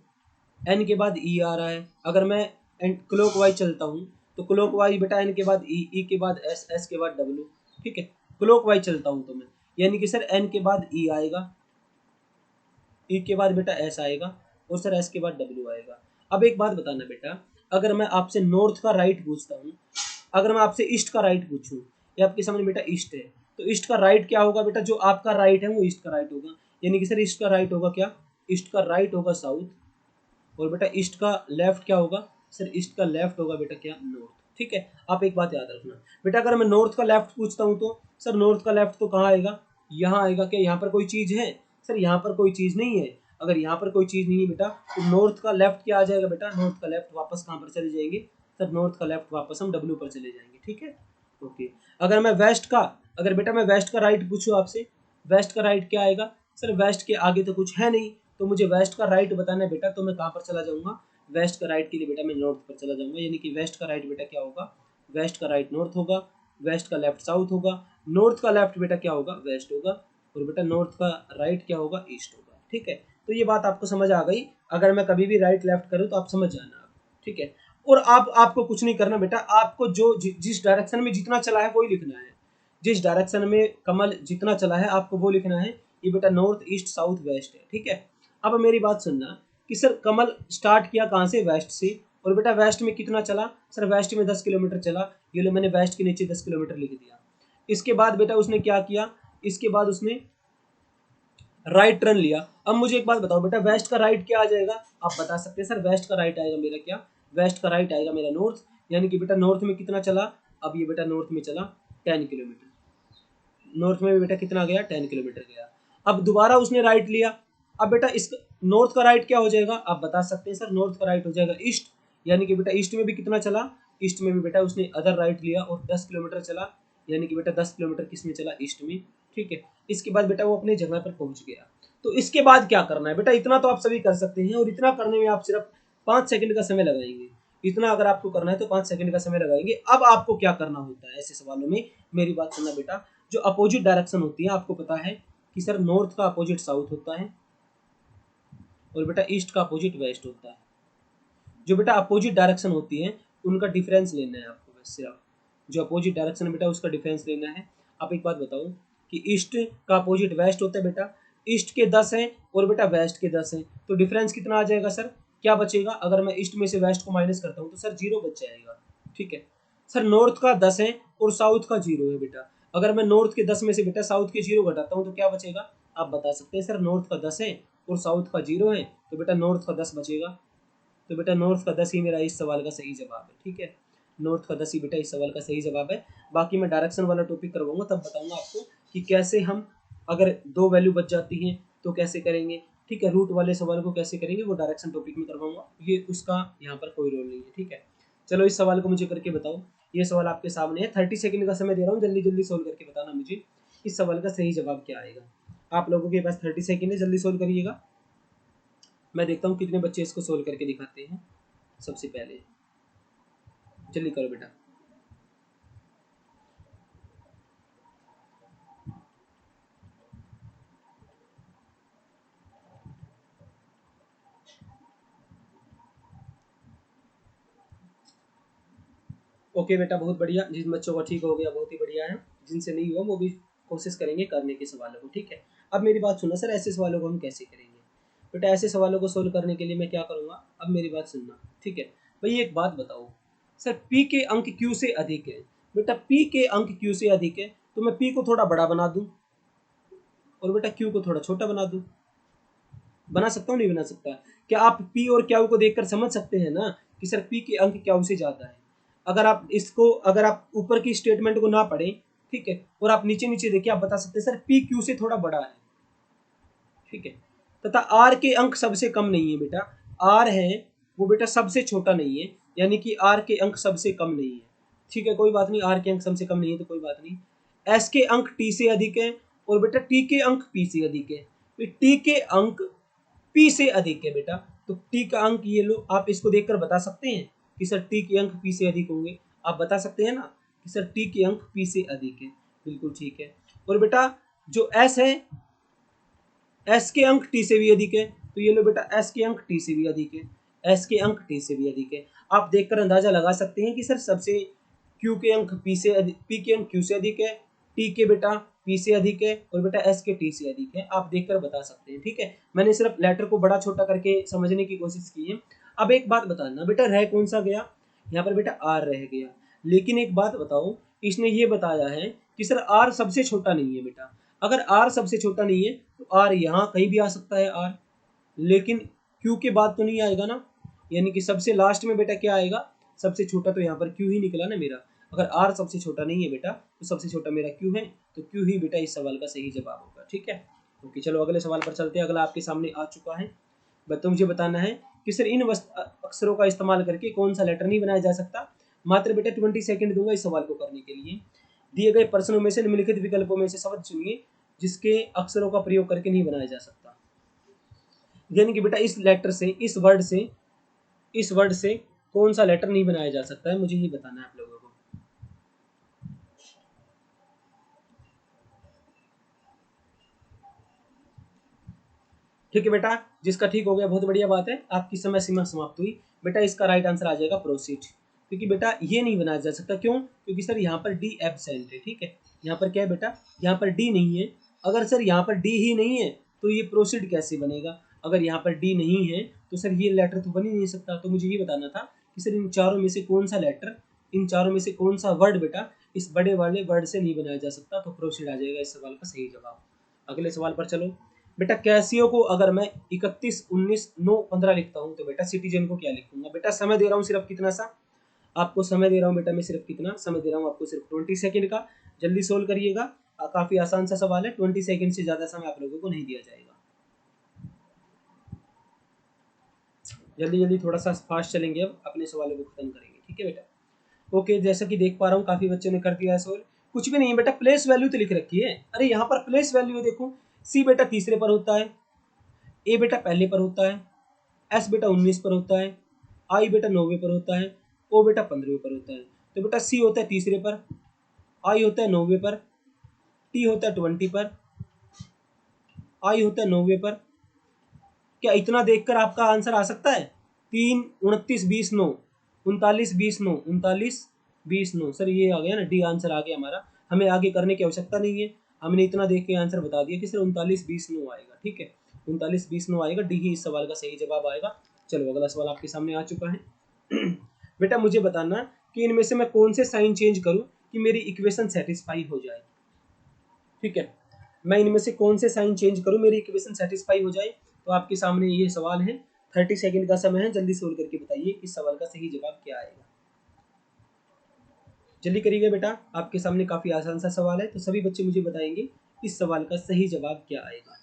एन के बाद ई आ रहा है, अगर मैं क्लॉक वाइज चलता हूँ तो क्लॉक वाइज बेटा एन के बाद ई के बाद एस, एस के बाद डब्ल्यू, ठीक है। क्लॉक वाइज चलता हूँ तो मैं, यानी कि सर एन के बाद ई आएगा, ई के बाद बेटा एस आएगा, और सर एस के बाद डब्ल्यू आएगा। अब एक बात बताना बेटा, अगर मैं आपसे नॉर्थ का राइट पूछता हूँ, अगर मैं आपसे ईस्ट का राइट पूछूं, ये आपके सामने बेटा ईस्ट है, तो ईस्ट का राइट क्या होगा बेटा, जो आपका राइट है वो ईस्ट का राइट होगा, यानी कि सर ईस्ट का राइट होगा क्या, ईस्ट का राइट होगा साउथ, और बेटा ईस्ट का लेफ्ट क्या होगा, सर ईस्ट का लेफ्ट होगा बेटा क्या, नॉर्थ, ठीक है। आप एक बात याद रखना बेटा, अगर मैं नॉर्थ का लेफ्ट पूछता हूँ तो सर नॉर्थ का लेफ्ट तो कहाँ आएगा, यहाँ आएगा, क्या यहाँ पर कोई चीज है, सर यहाँ पर कोई चीज नहीं है। अगर यहाँ पर कोई चीज नहीं है बेटा, तो नॉर्थ का लेफ्ट क्या आ जाएगा बेटा, नॉर्थ का लेफ्ट वापस कहाँ पर चले जाएंगे, सर नॉर्थ का लेफ्ट वापस हम डब्ल्यू पर चले जाएंगे, ठीक है, ओके। अगर मैं वेस्ट का, अगर बेटा मैं वेस्ट का राइट पूछूं आपसे, वेस्ट का राइट क्या आएगा, सर वेस्ट के आगे तो कुछ है नहीं, तो मुझे वेस्ट का राइट बताना है बेटा, तो मैं कहाँ पर चला जाऊंगा, वेस्ट का राइट के लिए बेटा मैं नॉर्थ पर चला जाऊंगा, यानी कि वेस्ट का राइट बेटा क्या होगा, वेस्ट का राइट नॉर्थ होगा, वेस्ट का लेफ्ट साउथ होगा, नॉर्थ का लेफ्ट बेटा क्या होगा, वेस्ट होगा, और बेटा नॉर्थ का राइट क्या होगा, ईस्ट होगा, ठीक है। तो ये बात आपको समझ आ गई, अगर मैं कभी भी राइट लेफ्ट करूँ तो आप समझ जाना, ठीक है। और आपको कुछ नहीं करना बेटा, आपको जो जिस डायरेक्शन में जितना चला है वही लिखना है, जिस डायरेक्शन में कमल जितना चला है आपको वो लिखना है, ये बेटा नॉर्थ ईस्ट साउथ वेस्ट है, ठीक है। अब मेरी बात सुनना कि सर कमल स्टार्ट किया कहाँ से, वेस्ट से, और बेटा वेस्ट में कितना चला, सर वेस्ट में 10 किलोमीटर चला, ये लो मैंने वेस्ट के नीचे 10 किलोमीटर लिख दिया। इसके बाद बेटा उसने क्या किया, इसके बाद उसने राइट टर्न लिया। अब मुझे एक बात बताओ बेटा, वेस्ट का राइट क्या आ जाएगा, आप बता सकते हैं, सर वेस्ट का राइट आएगा मेरा क्या, वेस्ट का राइट आएगा मेरा नॉर्थ, यानी कि बेटा नॉर्थ में कितना चला, अब ये बेटा नॉर्थ में चला 10 किलोमीटर, नॉर्थ में भी बेटा कितना गया, 10 किलोमीटर गया। अब दोबारा उसने राइट लिया, अब बेटा इस नॉर्थ का राइट क्या हो जाएगा, आप बता सकते हैं, सर नॉर्थ का राइट हो जाएगा ईस्ट, यानी कि बेटा ईस्ट में भी कितना चला, ईस्ट में भी बेटा उसने अदर राइट लिया और 10 किलोमीटर चला, यानी कि बेटा 10 किलोमीटर किस में चला, ईस्ट में, ठीक है। इसके बाद बेटा वो अपनी जगह पर पहुंच गया। तो इसके बाद क्या करना है बेटा, इतना तो आप सभी कर सकते हैं, और इतना करने में आप सिर्फ 5 सेकंड का समय लगाएंगे, इतना अगर आपको करना है तो 5 सेकंड का समय लगाएंगे। अब आपको क्या करना होता है ऐसे सवालों में, मेरी बात सुनना बेटा, जो अपोजिट डायरेक्शन होती है, आपको पता है कि सर नॉर्थ का अपोजिट साउथ होता है, और बेटा ईस्ट का अपोजिट वेस्ट होता है। जो बेटा अपोजिट डायरेक्शन होती है उनका डिफरेंस लेना है आपको, बस सिर्फ जो अपोजिट डायरेक्शन है बेटा उसका डिफरेंस लेना है। आप एक बात बताओ कि ईस्ट का अपोजिट वेस्ट होता है बेटा, ईस्ट के 10 हैं और बेटा वेस्ट के 10 हैं, तो डिफरेंस कितना आ जाएगा सर, क्या बचेगा, अगर मैं ईस्ट में से वेस्ट को माइनस करता हूँ तो सर 0 बच जाएगा, ठीक है। सर नॉर्थ का 10 है और साउथ का 0 है बेटा, अगर मैं नॉर्थ के 10 में से बेटा साउथ के 0 घटाता हूँ तो क्या बचेगा, आप बता सकते हैं, सर नॉर्थ का 10 है और साउथ का 0 है, तो बेटा नॉर्थ का 10 बचेगा, तो बेटा नॉर्थ का 10 ही मेरा इस सवाल का सही जवाब है, ठीक है। नॉर्थ का 10 ही बेटा इस सवाल का सही जवाब है। बाकी मैं डायरेक्शन वाला टॉपिक करवाऊंगा, तब बताऊंगा आपको कि कैसे हम, अगर 2 वैल्यू बच जाती हैं तो कैसे करेंगे, ठीक है। रूट वाले सवाल को कैसे करेंगे वो डायरेक्शन टॉपिक में करवाऊंगा, ये उसका यहाँ पर कोई रोल नहीं है, ठीक है। चलो इस सवाल को मुझे करके बताओ, ये सवाल आपके सामने है, 30 सेकंड का समय दे रहा हूँ, जल्दी जल्दी सोल्व करके बताना मुझे इस सवाल का सही जवाब क्या आएगा। आप लोगों के पास 30 सेकंड है, जल्दी सोल्व करिएगा। मैं देखता हूँ कितने बच्चे इसको सोल्व करके दिखाते हैं। सबसे पहले जल्दी करो बेटा। ओके बेटा, बहुत बढ़िया, जिन बच्चों का ठीक हो गया बहुत ही बढ़िया है, जिनसे नहीं हुआ वो भी कोशिश करेंगे करने के सवालों को, ठीक है। अब मेरी बात सुनना सर, ऐसे सवालों को हम कैसे करेंगे बेटा, ऐसे सवालों को सोल्व करने के लिए मैं क्या करूँगा, अब मेरी बात सुनना, ठीक है। भाई एक बात बताओ, सर पी के अंक क्यू से अधिक है, बेटा पी के अंक क्यू से अधिक है, तो मैं पी को थोड़ा बड़ा बना दूं और बेटा क्यू को थोड़ा छोटा बना दूं, बना सकता हूँ नहीं बना सकता, क्या आप पी और क्यू को देखकर समझ सकते हैं ना कि सर पी के अंक क्यू से ज़्यादा है। अगर आप ऊपर की स्टेटमेंट को ना पढ़ें, ठीक है, और आप नीचे नीचे देखिए, आप बता सकते हैं सर पी क्यू से थोड़ा बड़ा है, ठीक है, तथा आर के अंक सबसे कम नहीं है बेटा, आर है वो बेटा सबसे छोटा नहीं है, यानी कि आर के अंक सबसे कम नहीं है, ठीक है, कोई बात नहीं, आर के अंक सबसे कम नहीं है तो कोई बात नहीं। एस के अंक टी से अधिक है और बेटा टी के अंक पी से अधिक है, टी के अंक पी से अधिक है बेटा, तो टी का अंक ये लो, आप इसको देखकर बता सकते हैं कि सर टी के अंक पी से अधिक होंगे, आप बता सकते हैं ना कि सर टी के अंक पी से अधिक है, बिल्कुल ठीक है। और बेटा जो एस है, एस के अंक टी से भी अधिक है, तो ये लो बेटा एस के अंक टी से भी अधिक है, एस के अंक टी से भी अधिक है। आप देखकर अंदाजा लगा सकते हैं कि सर सबसे क्यू के अंक पी के अंक क्यू से अधिक है, टी के बेटा पी से अधिक है, और बेटा एस के टी से अधिक है, आप देखकर बता सकते हैं, ठीक है। मैंने सिर्फ लेटर को बड़ा छोटा करके समझने की कोशिश की है। अब एक बात बताना बेटा, रह कौन सा गया, यहाँ पर बेटा आर रह गया, लेकिन एक बात बताओ, इसने ये बताया है कि सर आर सबसे छोटा नहीं है बेटा, अगर आर सबसे छोटा नहीं है तो आर यहाँ कहीं भी आ सकता है आर, लेकिन क्यू के बाद तो नहीं आएगा ना, यानी कि सबसे लास्ट में बेटा क्या आएगा, सबसे छोटा तो यहाँ पर क्यू ही निकला ना मेरा। अगर आर सबसे छोटा नहीं है बेटा तो सबसे छोटा मेरा क्यू है, तो क्यू ही बेटा इस सवाल का सही जवाब होगा, ठीक है। ओके चलो अगले सवाल पर चलते हैं। अगला आपके सामने आ चुका है, तो मुझे बताना है कि सर इन अक्षरों का इस्तेमाल करके कौन सा लेटर नहीं बनाया जा सकता। मात्र बेटा 20 सेकंड दूंगा इस सवाल को करने के लिए। दिए गए प्रश्नों में से निम्नलिखित विकल्पों में से शब्द चुनिए जिसके अक्षरों का प्रयोग करके नहीं बनाया जा सकता। यानी कि बेटा इस लेटर से, इस वर्ड से कौन सा लेटर नहीं बनाया जा सकता है, मुझे ये बताना है आप लोगों को। ठीक है बेटा, जिसका ठीक हो गया बहुत बढ़िया बात है, आपकी समय सीमा समाप्त हुई। बेटा इसका राइट आंसर आ जाएगा प्रोसीड, क्योंकि बेटा ये नहीं बनाया जा सकता, क्यों, क्योंकि सर यहाँ पर डी एब्सेंट है, ठीक है, यहाँ पर क्या है बेटा, यहाँ पर डी नहीं है। अगर सर यहाँ पर डी ही नहीं है तो ये प्रोसीड कैसे बनेगा, अगर यहाँ पर डी नहीं है तो सर ये लेटर तो बन ही नहीं सकता। तो मुझे ये बताना था कि सर इन चारों में से कौन सा लेटर, इन चारों में से कौन सा वर्ड बेटा इस बड़े वाले वर्ड से नहीं बनाया जा सकता, तो प्रोसीड आ जाएगा इस सवाल का सही जवाब। अगले सवाल पर चलो बेटा, कैसियो को अगर मैं 31, 19, 9, 15 लिखता हूँ तो बेटा सिटीजन को क्या लिखूंगा। बेटा समय दे रहा हूँ सिर्फ कितना सा, आपको समय दे रहा हूँ बेटा, मैं सिर्फ कितना समय दे रहा हूँ आपको, सिर्फ 20 सेकंड का। जल्दी सोल्व करिएगा, काफी आसान सा सवाल है, 20 सेकंड से ज्यादा समय आप लोगों को नहीं दिया जाएगा। जल्दी जल्दी थोड़ा सा फास्ट चलेंगे, अब अपने सवालों को खत्म करेंगे, ठीक है बेटा। ओके, जैसा कि देख पा रहा हूँ काफी बच्चों ने कर दिया है सोल्व। कुछ भी नहीं है बेटा, प्लेस वैल्यू तो लिख रखी है, अरे यहाँ पर प्लेस वैल्यू है, देखो सी बेटा तीसरे पर होता है, ए बेटा पहले पर होता है, एस बेटा 19 पर होता है, आई बेटा 9वें पर होता है, ओ बेटा 15वें पर होता है। तो बेटा सी होता है तीसरे पर, आई होता है 9वें पर, टी होता है 20 पर, आई होता है 9वें पर। क्या इतना देखकर आपका आंसर आ सकता है? 3, 29, 20, 9, 39, 20, 9, 39, 20, 9, सर ये आ गया ना, डी आंसर आ गया हमारा। हमें आगे करने की आवश्यकता नहीं है, हमने इतना देख के आंसर बता दिया कि सर 39, 20, 9 आएगा, ठीक है, 39, 20, 9 आएगा, डी ही इस सवाल का सही जवाब आएगा। चलो अगला सवाल आपके सामने आ चुका है। बेटा मुझे बताना कि इनमें से मैं कौन से साइन चेंज करूं कि मेरी इक्वेशन सेटिस्फाई हो जाए, ठीक है, मैं इनमें से कौन से साइन चेंज करूं मेरी इक्वेशन सेटिस्फाई हो जाए। तो आपके सामने ये सवाल है, 30 सेकंड का समय है, जल्दी सोल्व करके बताइए इस सवाल का सही जवाब क्या आएगा। जल्दी करिएगा बेटा, आपके सामने काफी आसान सा सवाल है, तो सभी बच्चे मुझे बताएंगे इस सवाल का सही जवाब क्या आएगा।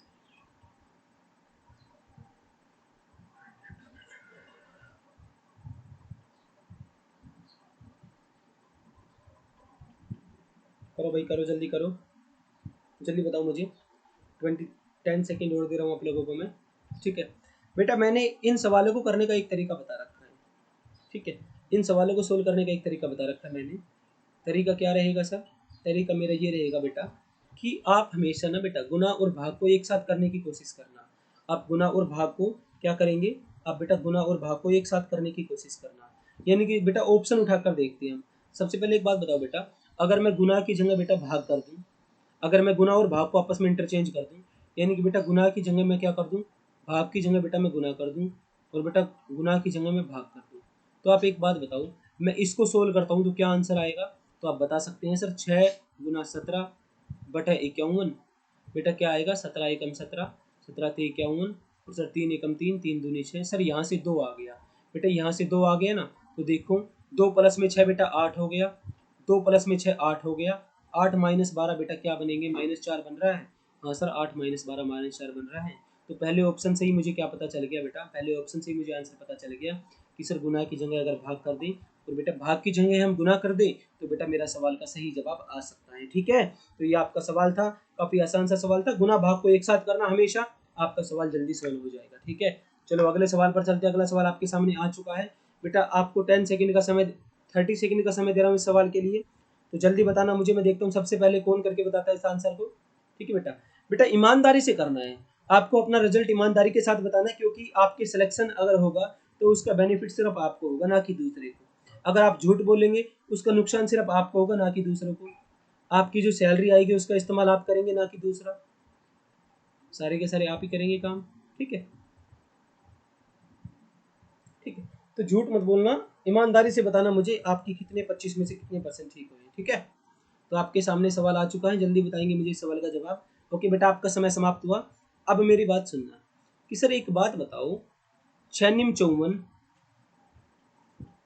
करो भाई करो, जल्दी करो, जल्दी बताओ मुझे। 10 सेकेंड और दे रहा हूँ आप लोगों को मैं, ठीक है। बेटा मैंने इन सवालों को करने का एक तरीका बता रखा है, ठीक है, इन सवालों को सोल्व करने का एक तरीका बता रखा है मैंने। तरीका क्या रहेगा सर? तरीका मेरा ये रहेगा बेटा कि आप हमेशा ना बेटा गुना और भाग को एक साथ करने की कोशिश करना। आप गुना और भाग को क्या करेंगे, आप बेटा गुना और भाग को एक साथ करने की कोशिश करना, यानी कि बेटा ऑप्शन उठाकर देखते हैं हम। सबसे पहले एक बात बताओ बेटा, अगर मैं गुना की जगह बेटा भाग कर दूं, अगर मैं गुना और भाग को आपस में इंटरचेंज कर दूं, यानी कि बेटा गुना की जगह मैं क्या कर दूं, भाग की जगह बेटा मैं गुना कर दूं, और बेटा गुना की जगह मैं भाग कर दूं, तो आप एक बात बताओ, मैं इसको सोल्व करता हूं तो क्या आंसर आएगा। तो आप बता सकते हैं सर 6 गुना 17 बटा 51, बेटा क्या आएगा, 17 एकम 17, 17 ते 51, और सर 3 एकम 3, 3 दूनी 6, सर यहाँ से 2 आ गया, बेटा यहाँ से 2 आ गया ना, तो देखो 2 प्लस में 6 बेटा 8 हो गया, 2 प्लस में 6 8 हो गया, 8 माइनस 12 बेटा क्या बनेंगे, -4 बन रहा है। हाँ सर 8 माइनस 12 -4 बन रहा है। तो पहले ऑप्शन से ही मुझे क्या पता चल गया बेटा, पहले ऑप्शन से ही मुझे आंसर पता चल गया कि सर गुना की जगह अगर भाग कर दें और बेटा भाग की जगह हम गुना कर दें तो बेटा मेरा सवाल का सही जवाब आ सकता है। ठीक है, तो ये आपका सवाल था, काफ़ी आसान सा सवाल था। गुना भाग को एक साथ करना, हमेशा आपका सवाल जल्दी सॉल्व हो जाएगा। ठीक है, चलो अगले सवाल पर चलते हैं। अगला सवाल आपके सामने आ चुका है बेटा, आपको 10 सेकंड का समय 30 सेकंड का समय दे रहा हूँ इस सवाल के लिए, तो जल्दी बताना मुझे, मैं देखता हूँ सबसे पहले कौन करके बताता है इस आंसर को। ठीक है बेटा, बेटा ईमानदारी से करना है आपको, अपना रिजल्ट ईमानदारी के साथ बताना है, क्योंकि आपके सिलेक्शन अगर होगा तो उसका बेनिफिट सिर्फ आपको होगा ना कि दूसरे को। अगर आप झूठ बोलेंगे उसका नुकसान सिर्फ आपको होगा ना कि दूसरों को। आपकी जो सैलरी आएगी उसका इस्तेमाल आप करेंगे ना कि दूसरा, सारे के सारे आप ही करेंगे काम। ठीक है, ठीक है, तो झूठ मत बोलना, ईमानदारी से बताना मुझे आपकी कितने 25 में से कितने परसेंट ठीक हुए। ठीक है, तो आपके सामने सवाल आ चुका है, जल्दी बताएंगे मुझे इस सवाल का जवाब। ओके बेटा, आपका समय समाप्त हुआ। अब मेरी बात सुनना कि सर एक बात बताओ, 6 × 54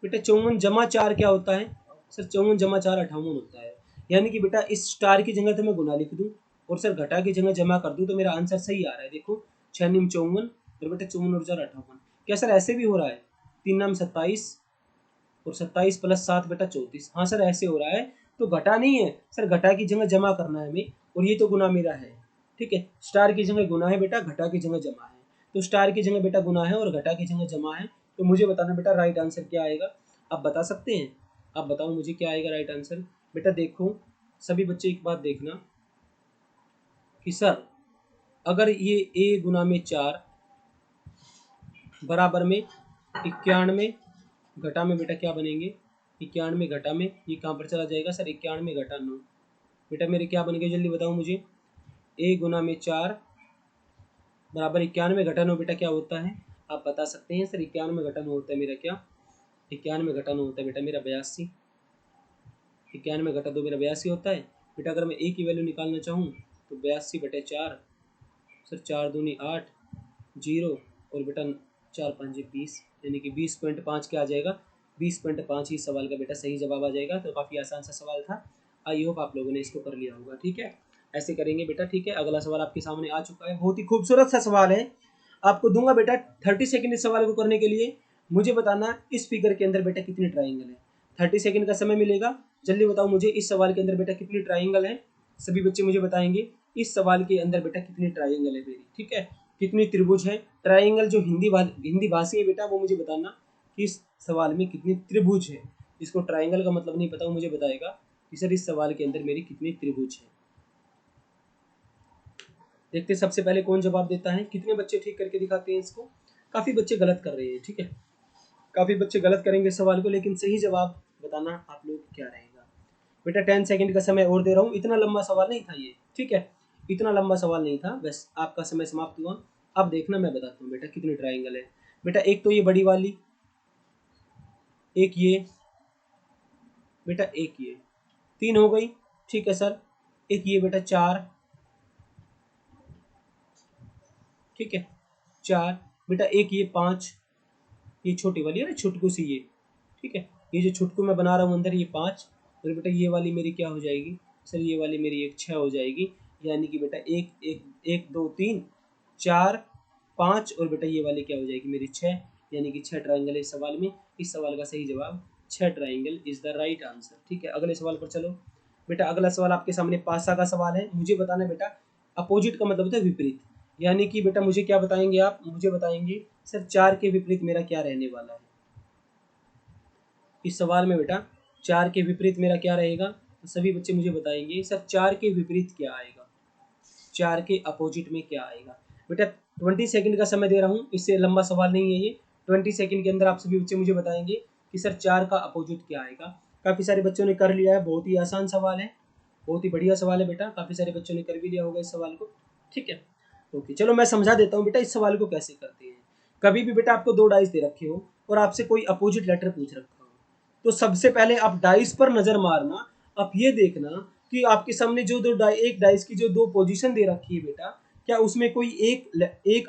बेटा 54 जमा 4 क्या होता है? सर 54 जमा 4 58 होता है। यानी कि बेटा इस स्टार की जगह तो मैं गुना लिख दूं और सर घटा की जगह जमा कर दूं तो मेरा आंसर सही आ रहा है। देखो 6 × 54 और बेटा 54 और 4 58। क्या सर ऐसे भी हो रहा है? 3 × 27 और 27 + 7 बेटा 34। हाँ सर ऐसे हो रहा है, तो घटा नहीं है सर, घटा की जगह जमा करना है हमें, और ये तो गुना मेरा है। ठीक है, स्टार की जगह गुना है बेटा, घटा की जगह जमा है। तो स्टार की जगह बेटा गुना है और घटा की जगह जमा है, तो मुझे बताना बेटा राइट आंसर क्या आएगा। आप बता सकते हैं? आप बताओ मुझे क्या आएगा राइट आंसर। बेटा देखो सभी बच्चे एक बात देखना कि सर अगर ये a × 4 बराबर में 91 घटा में बेटा क्या बनेंगे, 91 घटा में ये कहाँ पर चला जाएगा सर, 91 घटा 9 बेटा मेरे क्या बन गए, जल्दी बताओ मुझे। a × 4 बराबर 91 घटा 9 बेटा क्या होता है, आप बता सकते हैं सर? 91 घटा 9 होता है मेरा क्या, 91 घटा 9 होता है बेटा मेरा 82। 91 घटा 2 मेरा 82 होता है बेटा। अगर मैं a की वैल्यू निकालना चाहूँ तो 82/4 सर, 4 दूनी 8 जीरो और बेटा 4 5 20, यानी कि 20.5 क्या आ जाएगा, 20.5 ही सवाल का बेटा सही जवाब आ जाएगा। तो काफ़ी आसान सा सवाल था, आई होप आप लोगों ने इसको कर लिया होगा। ठीक है, ऐसे करेंगे बेटा। ठीक है, अगला सवाल आपके सामने आ चुका है, बहुत ही खूबसूरत सा सवाल है, आपको दूंगा बेटा 30 सेकंड इस सवाल को करने के लिए। मुझे बताना इस फिगर के अंदर बेटा कितने ट्राइंगल है। 30 सेकंड का समय मिलेगा, जल्दी बताओ मुझे इस सवाल के अंदर बेटा कितने ट्राइंगल है। सभी बच्चे मुझे बताएंगे इस सवाल के अंदर बेटा कितनी ट्राइंगल है मेरी। ठीक है, कितनी त्रिभुज है। ट्राइंगल जो हिंदी भाषी है बेटा वो मुझे बताना कि इस सवाल में कितनी त्रिभुज है। इसको ट्राइंगल का मतलब नहीं पता, वो मुझे बताएगा कि सर इस सवाल के अंदर मेरी कितनी त्रिभुज है। देखते सबसे पहले कौन जवाब देता है, कितने बच्चे ठीक करके दिखाते हैं इसको। काफ़ी बच्चे गलत कर रहे हैं। ठीक है, काफ़ी बच्चे गलत करेंगे सवाल को, लेकिन सही जवाब बताना आप लोग क्या रहेगा। बेटा 10 सेकंड का समय और दे रहा हूँ, इतना लंबा सवाल नहीं था ये। ठीक है, इतना लंबा सवाल नहीं था, बस आपका समय समाप्त हुआ। अब देखना मैं बताता हूँ बेटा कितने ट्राइंगल है। बेटा एक तो ये बड़ी वाली, एक ये बेटा, एक ये 3 हो गई। ठीक है सर, एक ये बेटा 4। ठीक है 4 बेटा, एक ये 5, ये छोटी वाली है ना छुटकू सी ये। ठीक है, ये जो छुटकू मैं बना रहा हूँ अंदर ये 5, और बेटा ये वाली मेरी क्या हो जाएगी सर, ये वाली मेरी एक 6 हो जाएगी। यानी कि बेटा एक एक 1 2 3 4 5 और बेटा ये वाली क्या हो जाएगी मेरी 6, यानी कि 6 ट्राइंगल है इस सवाल में। इस सवाल का सही जवाब 6 triangle is the right answer. ठीक है, अगले सवाल पर चलो बेटा। अगला सवाल आपके सामने पासा का सवाल है, मुझे बताना बेटा अपोजिट का मतलब होता है विपरीत। यानी कि बेटा मुझे क्या बताएंगे आप, मुझे बताएंगे सर 4 के विपरीत मेरा क्या रहने वाला है। इस सवाल में बेटा 4 के विपरीत मेरा क्या रहेगा, तो सभी बच्चे मुझे बताएंगे सर 4 के विपरीत क्या आएगा, 4 के अपोजिट में क्या आएगा। बेटा 20 सेकंड का समय दे रहा हूँ, इससे लंबा सवाल नहीं है ये। 20 सेकंड के अंदर आप सभी बच्चे मुझे बताएंगे कि सर 4 का अपोजिट क्या आएगा। काफ़ी सारे बच्चों ने कर लिया है, बहुत ही आसान सवाल है, बहुत ही बढ़िया सवाल है बेटा, काफ़ी सारे बच्चों ने कर भी लिया होगा इस सवाल को। ठीक है, ओके चलो मैं समझा देता हूँ बेटा इस सवाल को कैसे करते हैं। कभी भी बेटा आपको 2 डाइस दे रखे हो और आपसे कोई अपोजिट लेटर पूछ रखा हो, तो सबसे पहले आप डाइस पर नजर मारना। आप ये देखना कि आपके सामने जो एक डाइस की जो 2 पोजीशन दे रखी है बेटा, क्या उसमें कोई एक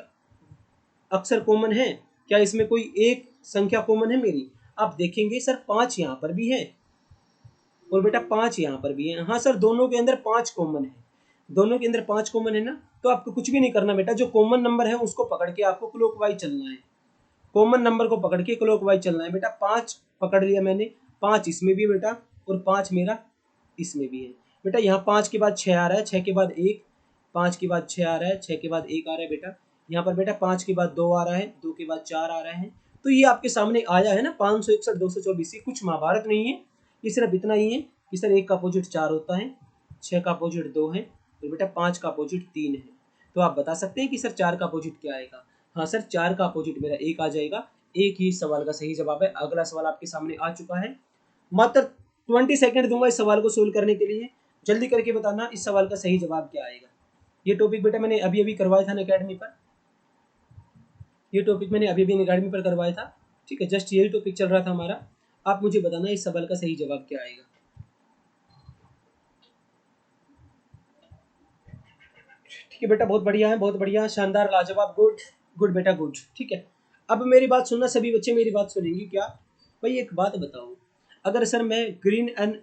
अक्षर कॉमन है, क्या इसमें कोई एक संख्या कॉमन है मेरी। आप देखेंगे सर 5 यहाँ पर भी है और बेटा 5 यहाँ पर भी है। हाँ सर दोनों के अंदर 5 कॉमन है, दोनों के अंदर 5 कॉमन है ना। तो आपको कुछ भी नहीं करना बेटा, जो कॉमन नंबर है उसको पकड़ के आपको क्लॉकवाइज चलना है, कॉमन नंबर को पकड़ के क्लॉकवाइज चलना है बेटा। 5 पकड़ लिया मैंने, 5 इसमें भी है बेटा और 5 मेरा इसमें भी है बेटा। यहाँ 5 के बाद 6 आ रहा है, 6 के बाद 1, 5 के बाद 6 आ रहा है, 6 के बाद 1 आ रहा है बेटा। यहाँ पर बेटा 5 के बाद 2 आ रहा है, 2 के बाद 4 आ रहा है। तो ये आपके सामने आया है ना 561 224। ये कुछ महाभारत नहीं है, ये सिर्फ इतना ही है कि सर 1 का अपोजिट 4 होता है, 6 का अपोजिट 2 है और बेटा 5 का अपोजिट 3 है। तो आप बता सकते हैं कि सर 4 का अपोजिट क्या आएगा। हाँ सर 4 का अपोजिट मेरा 1 आ जाएगा। एक ही सवाल का सही जवाब है। अगला सवाल आपके सामने आ चुका है। मात्र 20 सेकंड दूंगा इस सवाल को सोल्व करने के लिए। जल्दी करके बताना इस सवाल का सही जवाब क्या आएगा। ये टॉपिक बेटा मैंने अभी अभी करवाया था अकेडमी पर, ये टॉपिक मैंने अभी अभी अकेडमी पर करवाया था। ठीक है, जस्ट यही टॉपिक चल रहा था हमारा। आप मुझे बताना इस सवाल का सही जवाब क्या आएगा। ठीक है बेटा, बहुत बढ़िया है, बहुत बढ़िया, शानदार, लाजवाब, गुड गुड बेटा गुड। ठीक है, अब मेरी बात सुनना, सभी बच्चे मेरी बात सुनेंगे क्या। भाई एक बात बताओ, अगर सर मैं ग्रीन एंड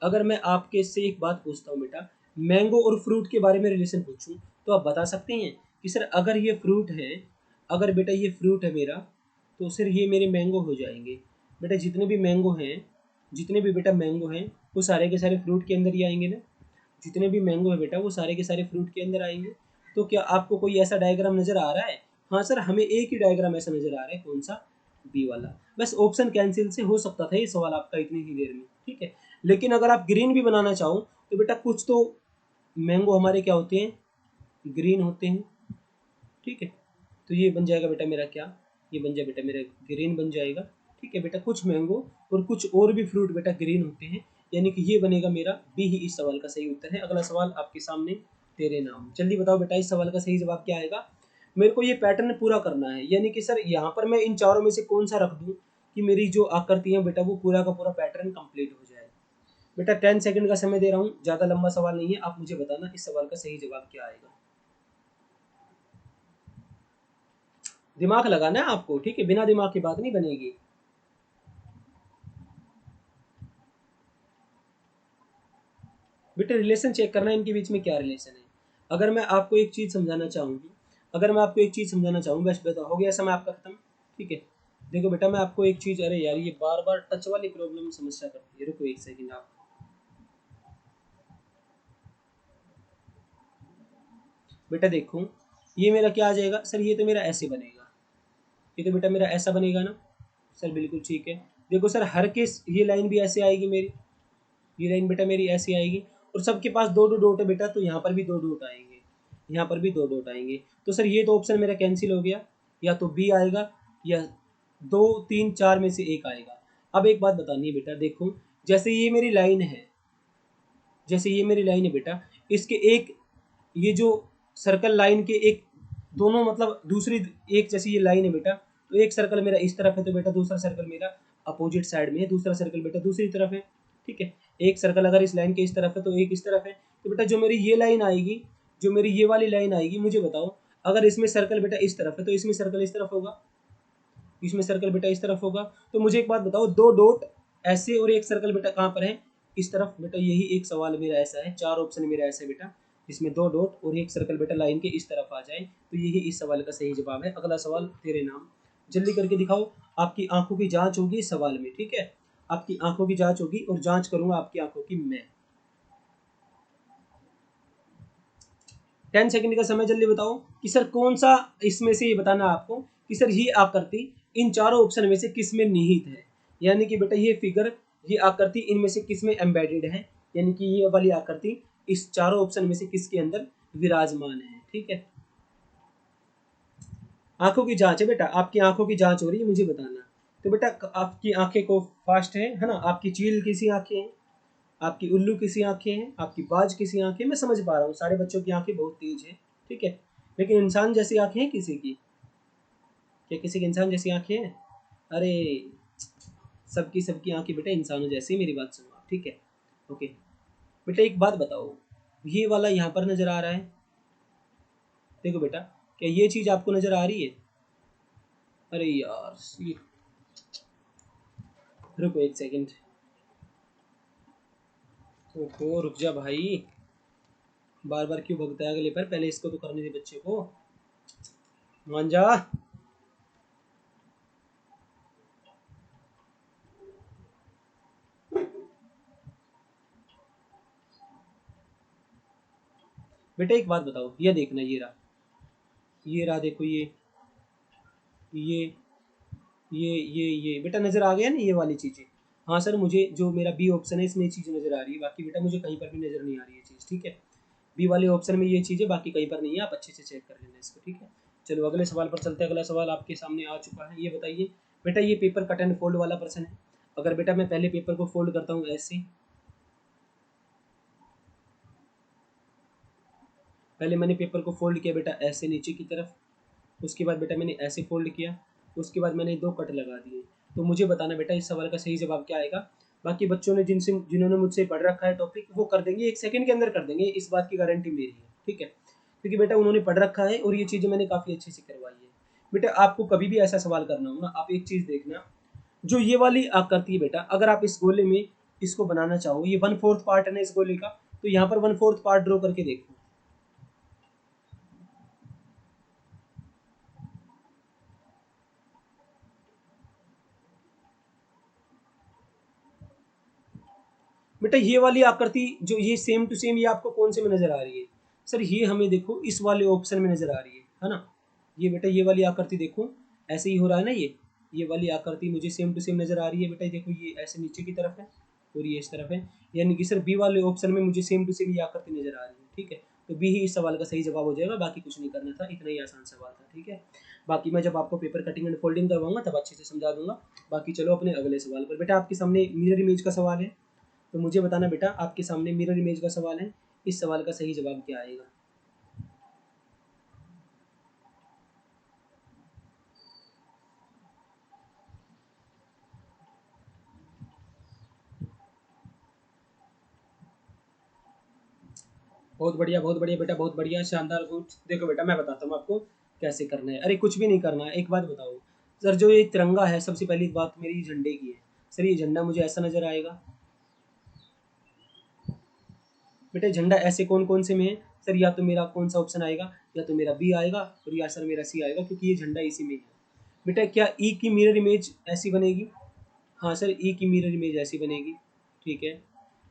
अगर मैं आपके से एक बात पूछता हूँ बेटा, मैंगो और फ्रूट के बारे में रिलेशन पूछूं, तो आप बता सकते हैं कि सर अगर ये फ्रूट है, अगर बेटा ये फ्रूट है मेरा, तो सर ये मेरे मैंगो हो जाएंगे। बेटा जितने भी मैंगो हैं, जितने भी बेटा मैंगो हैं, वो सारे के सारे फ्रूट के अंदर ही आएंगे ना। जितने भी मैंगो है बेटा वो सारे के सारे फ्रूट के अंदर आएंगे। तो क्या आपको कोई ऐसा डायग्राम नजर आ रहा है। हाँ सर हमें एक ही डायग्राम ऐसा नजर आ रहा है, कौन सा, बी वाला। बस ऑप्शन कैंसिल से हो सकता था ये सवाल आपका इतनी ही देर में। ठीक है, लेकिन अगर आप ग्रीन भी बनाना चाहो तो बेटा कुछ तो मैंगो हमारे क्या होते हैं, ग्रीन होते हैं। ठीक है, तो ये बन जाएगा बेटा मेरा क्या, ये बन जाए बेटा मेरा ग्रीन बन जाएगा। ठीक है बेटा, कुछ मैंगो और कुछ और भी फ्रूट बेटा ग्रीन होते हैं, यानी कि ये बनेगा मेरा बी ही इस सवाल का सही उत्तर है। अगला सवाल आपके सामने, तेरे नाम। जल्दी बताओ बेटा इस सवाल का सही जवाब क्या आएगा। मेरे को ये पैटर्न पूरा करना है, यानी कि सर यहाँ पर मैं इन चारों में से कौन सा रख दूँ कि मेरी जो आकृति है बेटा वो पूरा का पूरा पैटर्न कंप्लीट हो जाए। बेटा 10 सेकंड का समय दे रहा हूँ, ज़्यादा लंबा सवाल नहीं है। आप मुझे बताना इस सवाल का सही जवाब क्या आएगा। दिमाग लगाना है आपको, ठीक है, बिना दिमाग की बात नहीं बनेगी। बेटा रिलेशन चेक करना है इनके बीच में क्या रिलेशन है। अगर मैं आपको एक चीज़ समझाना चाहूँगी, अगर मैं आपको एक चीज़ समझाना चाहूँ, बस बेटा हो गया समय आपका खत्म। ठीक है, देखो बेटा मैं आपको एक चीज़, अरे यार ये बार बार टच वाली प्रॉब्लम समस्या करती है, रुको एक सेकंड आप। बेटा देखो ये मेरा क्या आ जाएगा सर, ये तो मेरा ऐसे बनेगा, ये तो बेटा मेरा ऐसा बनेगा ना सर, बिल्कुल ठीक है। देखो सर हर केस ये लाइन भी ऐसे आएगी मेरी, ये लाइन बेटा मेरी ऐसी आएगी और सबके पास दो दो डॉट है बेटा, तो यहाँ पर भी दो डॉट आएंगे, यहाँ पर भी दो डॉट आएंगे। तो सर ये तो ऑप्शन मेरा कैंसिल हो गया, या तो बी आएगा या 2 3 4 में से एक आएगा। अब एक बात बतानी है बेटा, देखो जैसे ये मेरी लाइन है, जैसे ये मेरी लाइन है बेटा, इसके एक, ये जो सर्कल लाइन के एक दोनों मतलब दूसरी, एक जैसी ये लाइन है बेटा, तो एक सर्कल मेरा इस तरफ है, तो बेटा दूसरा सर्कल मेरा अपोजिट साइड में है, दूसरा सर्कल बेटा दूसरी तरफ है। ठीक है, एक सर्कल अगर इस लाइन के इस तरफ है तो एक इस तरफ है। तो बेटा जो मेरी ये लाइन आएगी, जो मेरी ये वाली लाइन आएगी, मुझे बताओ अगर इसमें सर्कल बेटा इस तरफ है तो इसमें सर्कल इस तरफ होगा, इसमें सर्कल बेटा इस तरफ होगा। तो मुझे एक बात बताओ, दो डॉट ऐसे और एक सर्कल बेटा कहाँ पर है, इस तरफ। बेटा यही एक सवाल मेरा ऐसा है, चार ऑप्शन मेरा ऐसा है बेटा, इसमें दो डॉट और एक सर्कल बेटा लाइन के इस तरफ आ जाए, तो यही इस सवाल का सही जवाब है। अगला सवाल, तेरे नाम। जल्दी करके दिखाओ, आपकी आंखों की जांच होगी इस सवाल में। ठीक है, आपकी आंखों की जांच होगी और जांच करूंगा आपकी आंखों की मैं। 10 सेकंड का समय, जल्दी बताओ कि सर कौन सा इसमें से, ये बताना आपको कि सर ये आकृति इन चारों ऑप्शन में से किस में निहित है, यानी कि बेटा ये फिगर, ये आकृति इनमें से किस में एम्बेडेड है, यानी कि ये वाली आकृति इस चारों ऑप्शन में से किसके अंदर विराजमान है। ठीक है, आंखों की जांच है बेटा, आपकी आंखों की जांच हो रही है, मुझे बताना। तो बेटा आपकी आंखें को फास्ट है ना, आपकी चील किसी आंखें हैं, आपकी उल्लू किसी आंखें हैं, आपकी बाज किसी आंखें, मैं समझ पा रहा हूँ सारे बच्चों की आंखें बहुत तेज है। ठीक है, लेकिन इंसान जैसी आंखें हैं किसी की, क्या किसी के इंसान जैसी आंखें हैं। अरे सबकी सबकी आंखें बेटा इंसानों जैसी, मेरी बात सुनो आप। ठीक है, ओके बेटा एक बात बताओ, ये वाला यहाँ पर नजर आ रहा है, देखो बेटा क्या ये चीज आपको नजर आ रही है, अरे यार रुको एक सेकंड। ओहो रुक जा भाई, बार बार क्यों भगता है अगले पर, पहले इसको तो करने दे बच्चे को, मान जा। बेटा एक बात बताओ, ये देखना, ये रहा देखो, ये ये बेटा नज़र आ गया ना ये वाली चीज़ें। हाँ सर, मुझे जो मेरा बी ऑप्शन है इसमें ये चीज़ नज़र आ रही है, बाकी बेटा मुझे कहीं पर भी नज़र नहीं आ रही है चीज़, ठीक है। बी वाले ऑप्शन में ये चीज़ है, बाकी कहीं पर नहीं है, आप अच्छे से चेक कर लेना इसको, ठीक है। चलो अगले सवाल पर चलते हैं। अगला सवाल आपके सामने आ चुका है, ये बताइए बेटा, ये पेपर कट एंड फोल्ड वाला प्रश्न है। अगर बेटा मैं पहले पेपर को फोल्ड करता हूँ ऐसे, पहले मैंने पेपर को फोल्ड किया बेटा ऐसे नीचे की तरफ, उसके बाद बेटा मैंने ऐसे फोल्ड किया, उसके बाद मैंने 2 कट लगा दिए। तो मुझे बताना बेटा इस सवाल का सही जवाब क्या आएगा। बाकी बच्चों ने जिन्होंने मुझसे पढ़ रखा है टॉपिक, वो कर देंगे, 1 सेकंड के अंदर कर देंगे, इस बात की गारंटी मेरी है, ठीक है। क्योंकि बेटा उन्होंने पढ़ रखा है और ये चीज़ें मैंने काफ़ी अच्छे से करवाई है। बेटा आपको कभी भी ऐसा सवाल करना हो ना, आप एक चीज़ देखना, जो ये वाली आकृति है बेटा, अगर आप इस गोले में इसको बनाना चाहो, ये 1/4 पार्ट है ना इस गोले का, तो यहाँ पर 1/4 पार्ट ड्रॉ करके देखो। बेटा ये वाली आकृति जो ये सेम टू सेम, ये आपको कौन से में नजर आ रही है? सर ये हमें देखो इस वाले ऑप्शन में नजर आ रही है ना। ये बेटा ये वाली आकृति देखो, ऐसे ही हो रहा है ना, ये वाली आकृति मुझे सेम टू सेम नजर आ रही है बेटा। देखो ये ऐसे नीचे की तरफ है और ये इस तरफ है, यानी कि सर बी वाले ऑप्शन में मुझे सेम टू सेम ये आकृति नजर आ रही है, ठीक है। तो बी ही इस सवाल का सही जवाब हो जाएगा, बाकी कुछ नहीं करना था, इतना ही आसान सवाल था, ठीक है। बाकी मैं जब आपको पेपर कटिंग एंड फोल्डिंग करवाऊंगा तब अच्छे से समझा दूंगा। बाकी चलो अपने अगले सवाल पर। बेटा आपके सामने मिरर इमेज का सवाल है, तो मुझे बताना बेटा, आपके सामने मिरर इमेज का सवाल है, इस सवाल का सही जवाब क्या आएगा। बहुत बढ़िया बेटा, बहुत बढ़िया, शानदार गुड। देखो बेटा मैं बताता हूँ आपको कैसे करना है। अरे कुछ भी नहीं करना है, एक बात बताओ सर, जो ये तिरंगा है, सबसे पहली बात मेरी झंडे की है। सर ये झंडा मुझे ऐसा नजर आएगा बेटा, झंडा ऐसे कौन कौन से में है? सर या तो मेरा कौन सा ऑप्शन आएगा, या तो मेरा बी आएगा और या सर मेरा सी आएगा, क्योंकि ये झंडा इसी में है। बेटा क्या ई की मिरर इमेज ऐसी बनेगी? हाँ सर ई की मिरर इमेज ऐसी बनेगी, ठीक है।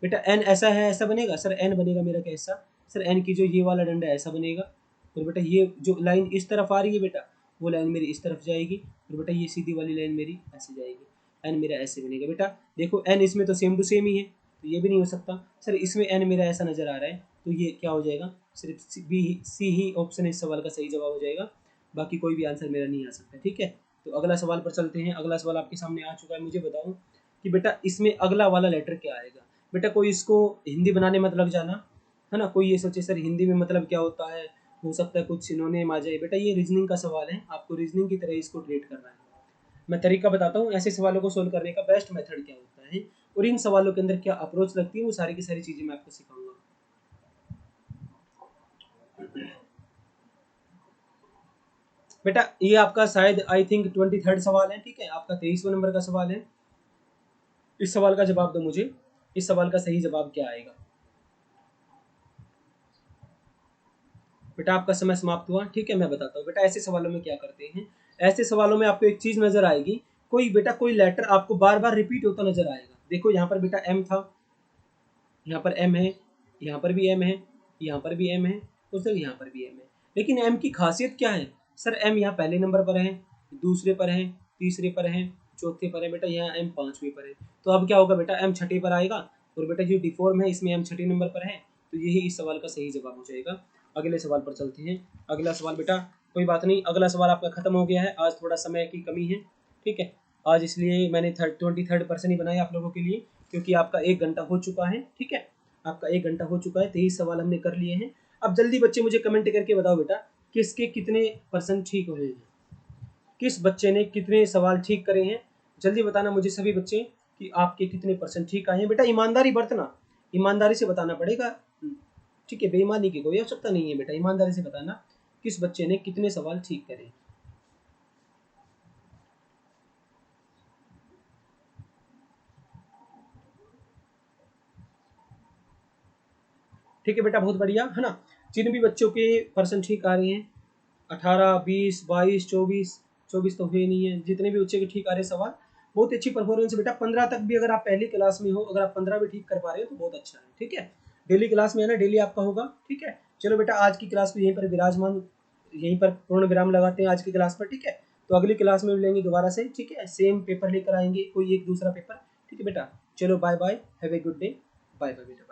बेटा एन ऐसा है, ऐसा बनेगा? सर एन बनेगा मेरा कैसा? सर एन की जो ये वाला डंडा ऐसा बनेगा, और बेटा ये जो लाइन इस तरफ आ रही है बेटा, वो लाइन मेरी इस तरफ जाएगी, और बेटा ये सीधी वाली लाइन मेरी ऐसे जाएगी। एन मेरा ऐसे बनेगा बेटा। देखो एन इसमें तो सेम टू सेम ही है, तो ये भी नहीं हो सकता। सर इसमें एन मेरा ऐसा नज़र आ रहा है, तो ये क्या हो जाएगा, सिर्फ बी सी ही ऑप्शन इस सवाल का सही जवाब हो जाएगा, बाकी कोई भी आंसर मेरा नहीं आ सकता, ठीक है। तो अगला सवाल पर चलते हैं। अगला सवाल आपके सामने आ चुका है, मुझे बताओ कि बेटा इसमें अगला वाला लेटर क्या आएगा। बेटा कोई इसको हिंदी बनाने मत लग जाना, है ना। कोई ये सोचे सर हिंदी में मतलब क्या होता है, हो सकता है कुछ सिनोनिम आ जाए। बेटा ये रीजनिंग का सवाल है, आपको रीजनिंग की तरह इसको ट्रीट करना है। मैं तरीका बताता हूँ ऐसे सवालों को सोल्व करने का, बेस्ट मेथड क्या होता है और इन सवालों के अंदर क्या अप्रोच लगती है, वो सारी की सारी चीज़ें मैं आपको सिखाऊंगा। बेटा ये आपका शायद आई थिंक 23rd सवाल है, ठीक है, आपका 23वें नंबर का सवाल है। इस सवाल का जवाब दो मुझे, इस सवाल का सही जवाब क्या आएगा। बेटा आपका समय समाप्त हुआ, ठीक है। मैं बताता हूँ बेटा ऐसे सवालों में क्या करते हैं। ऐसे सवालों में आपको एक चीज नजर आएगी, कोई बेटा कोई लेटर आपको बार बार रिपीट होता नजर आएगा। देखो यहाँ पर बेटा एम था, यहाँ पर एम है, यहाँ पर भी एम है, यहाँ पर भी एम है, और सर यहाँ पर भी एम है। लेकिन एम की खासियत क्या है? सर एम यहाँ पहले नंबर पर है, दूसरे पर है, तीसरे पर है, चौथे पर है, बेटा यहाँ एम 5वें पर है। तो अब क्या होगा बेटा, एम छठे पर आएगा, और बेटा जो डिफॉर्म है इसमें एम छठे नंबर पर है, तो यही इस सवाल का सही जवाब हो जाएगा। अगले सवाल पर चलते हैं। अगला सवाल बेटा, कोई बात नहीं, अगला सवाल आपका खत्म हो गया है, आज थोड़ा समय की कमी है, ठीक है। आज इसलिए मैंने 23rd पर्सन ही बनाया आप लोगों के लिए, क्योंकि आपका 1 घंटा हो चुका है, ठीक है। आपका 1 घंटा हो चुका है, 23 सवाल हमने कर लिए हैं। अब जल्दी बच्चे मुझे कमेंट करके बताओ बेटा, किसके कितने परसेंट ठीक हुए हैं, किस बच्चे ने कितने सवाल ठीक करे हैं। जल्दी बताना मुझे सभी बच्चे कि आपके कितने परसेंट ठीक आए हैं। बेटा ईमानदारी बरतना, ईमानदारी से बताना पड़ेगा, ठीक है। बेईमानी की कोई आवश्यकता नहीं है बेटा, ईमानदारी से बताना किस बच्चे ने कितने सवाल ठीक करे। ठीक है बेटा, बहुत बढ़िया है ना। जिन भी बच्चों के परसेंट ठीक आ रहे हैं 18, 20, 22, 24, 24 तो हुए नहीं है, जितने भी बच्चे के ठीक आ रहे हैं सवाल, बहुत अच्छी परफॉर्मेंस है बेटा। 15 तक भी अगर आप पहली क्लास में हो, अगर आप 15 भी ठीक कर पा रहे हो तो बहुत अच्छा है। ठीक है, डेली क्लास में है ना, डेली आपका होगा। ठीक है, चलो बेटा आज की क्लास को यहीं पर विराजमान, यहीं पर पूर्ण विराम लगाते हैं आज की क्लास पर। ठीक है, तो अगली क्लास में मिलेंगे दोबारा से। ठीक है, सेम पेपर लेकर आएंगे, कोई एक दूसरा पेपर। ठीक है बेटा, चलो bye bye, have a good day, bye bye बेटा।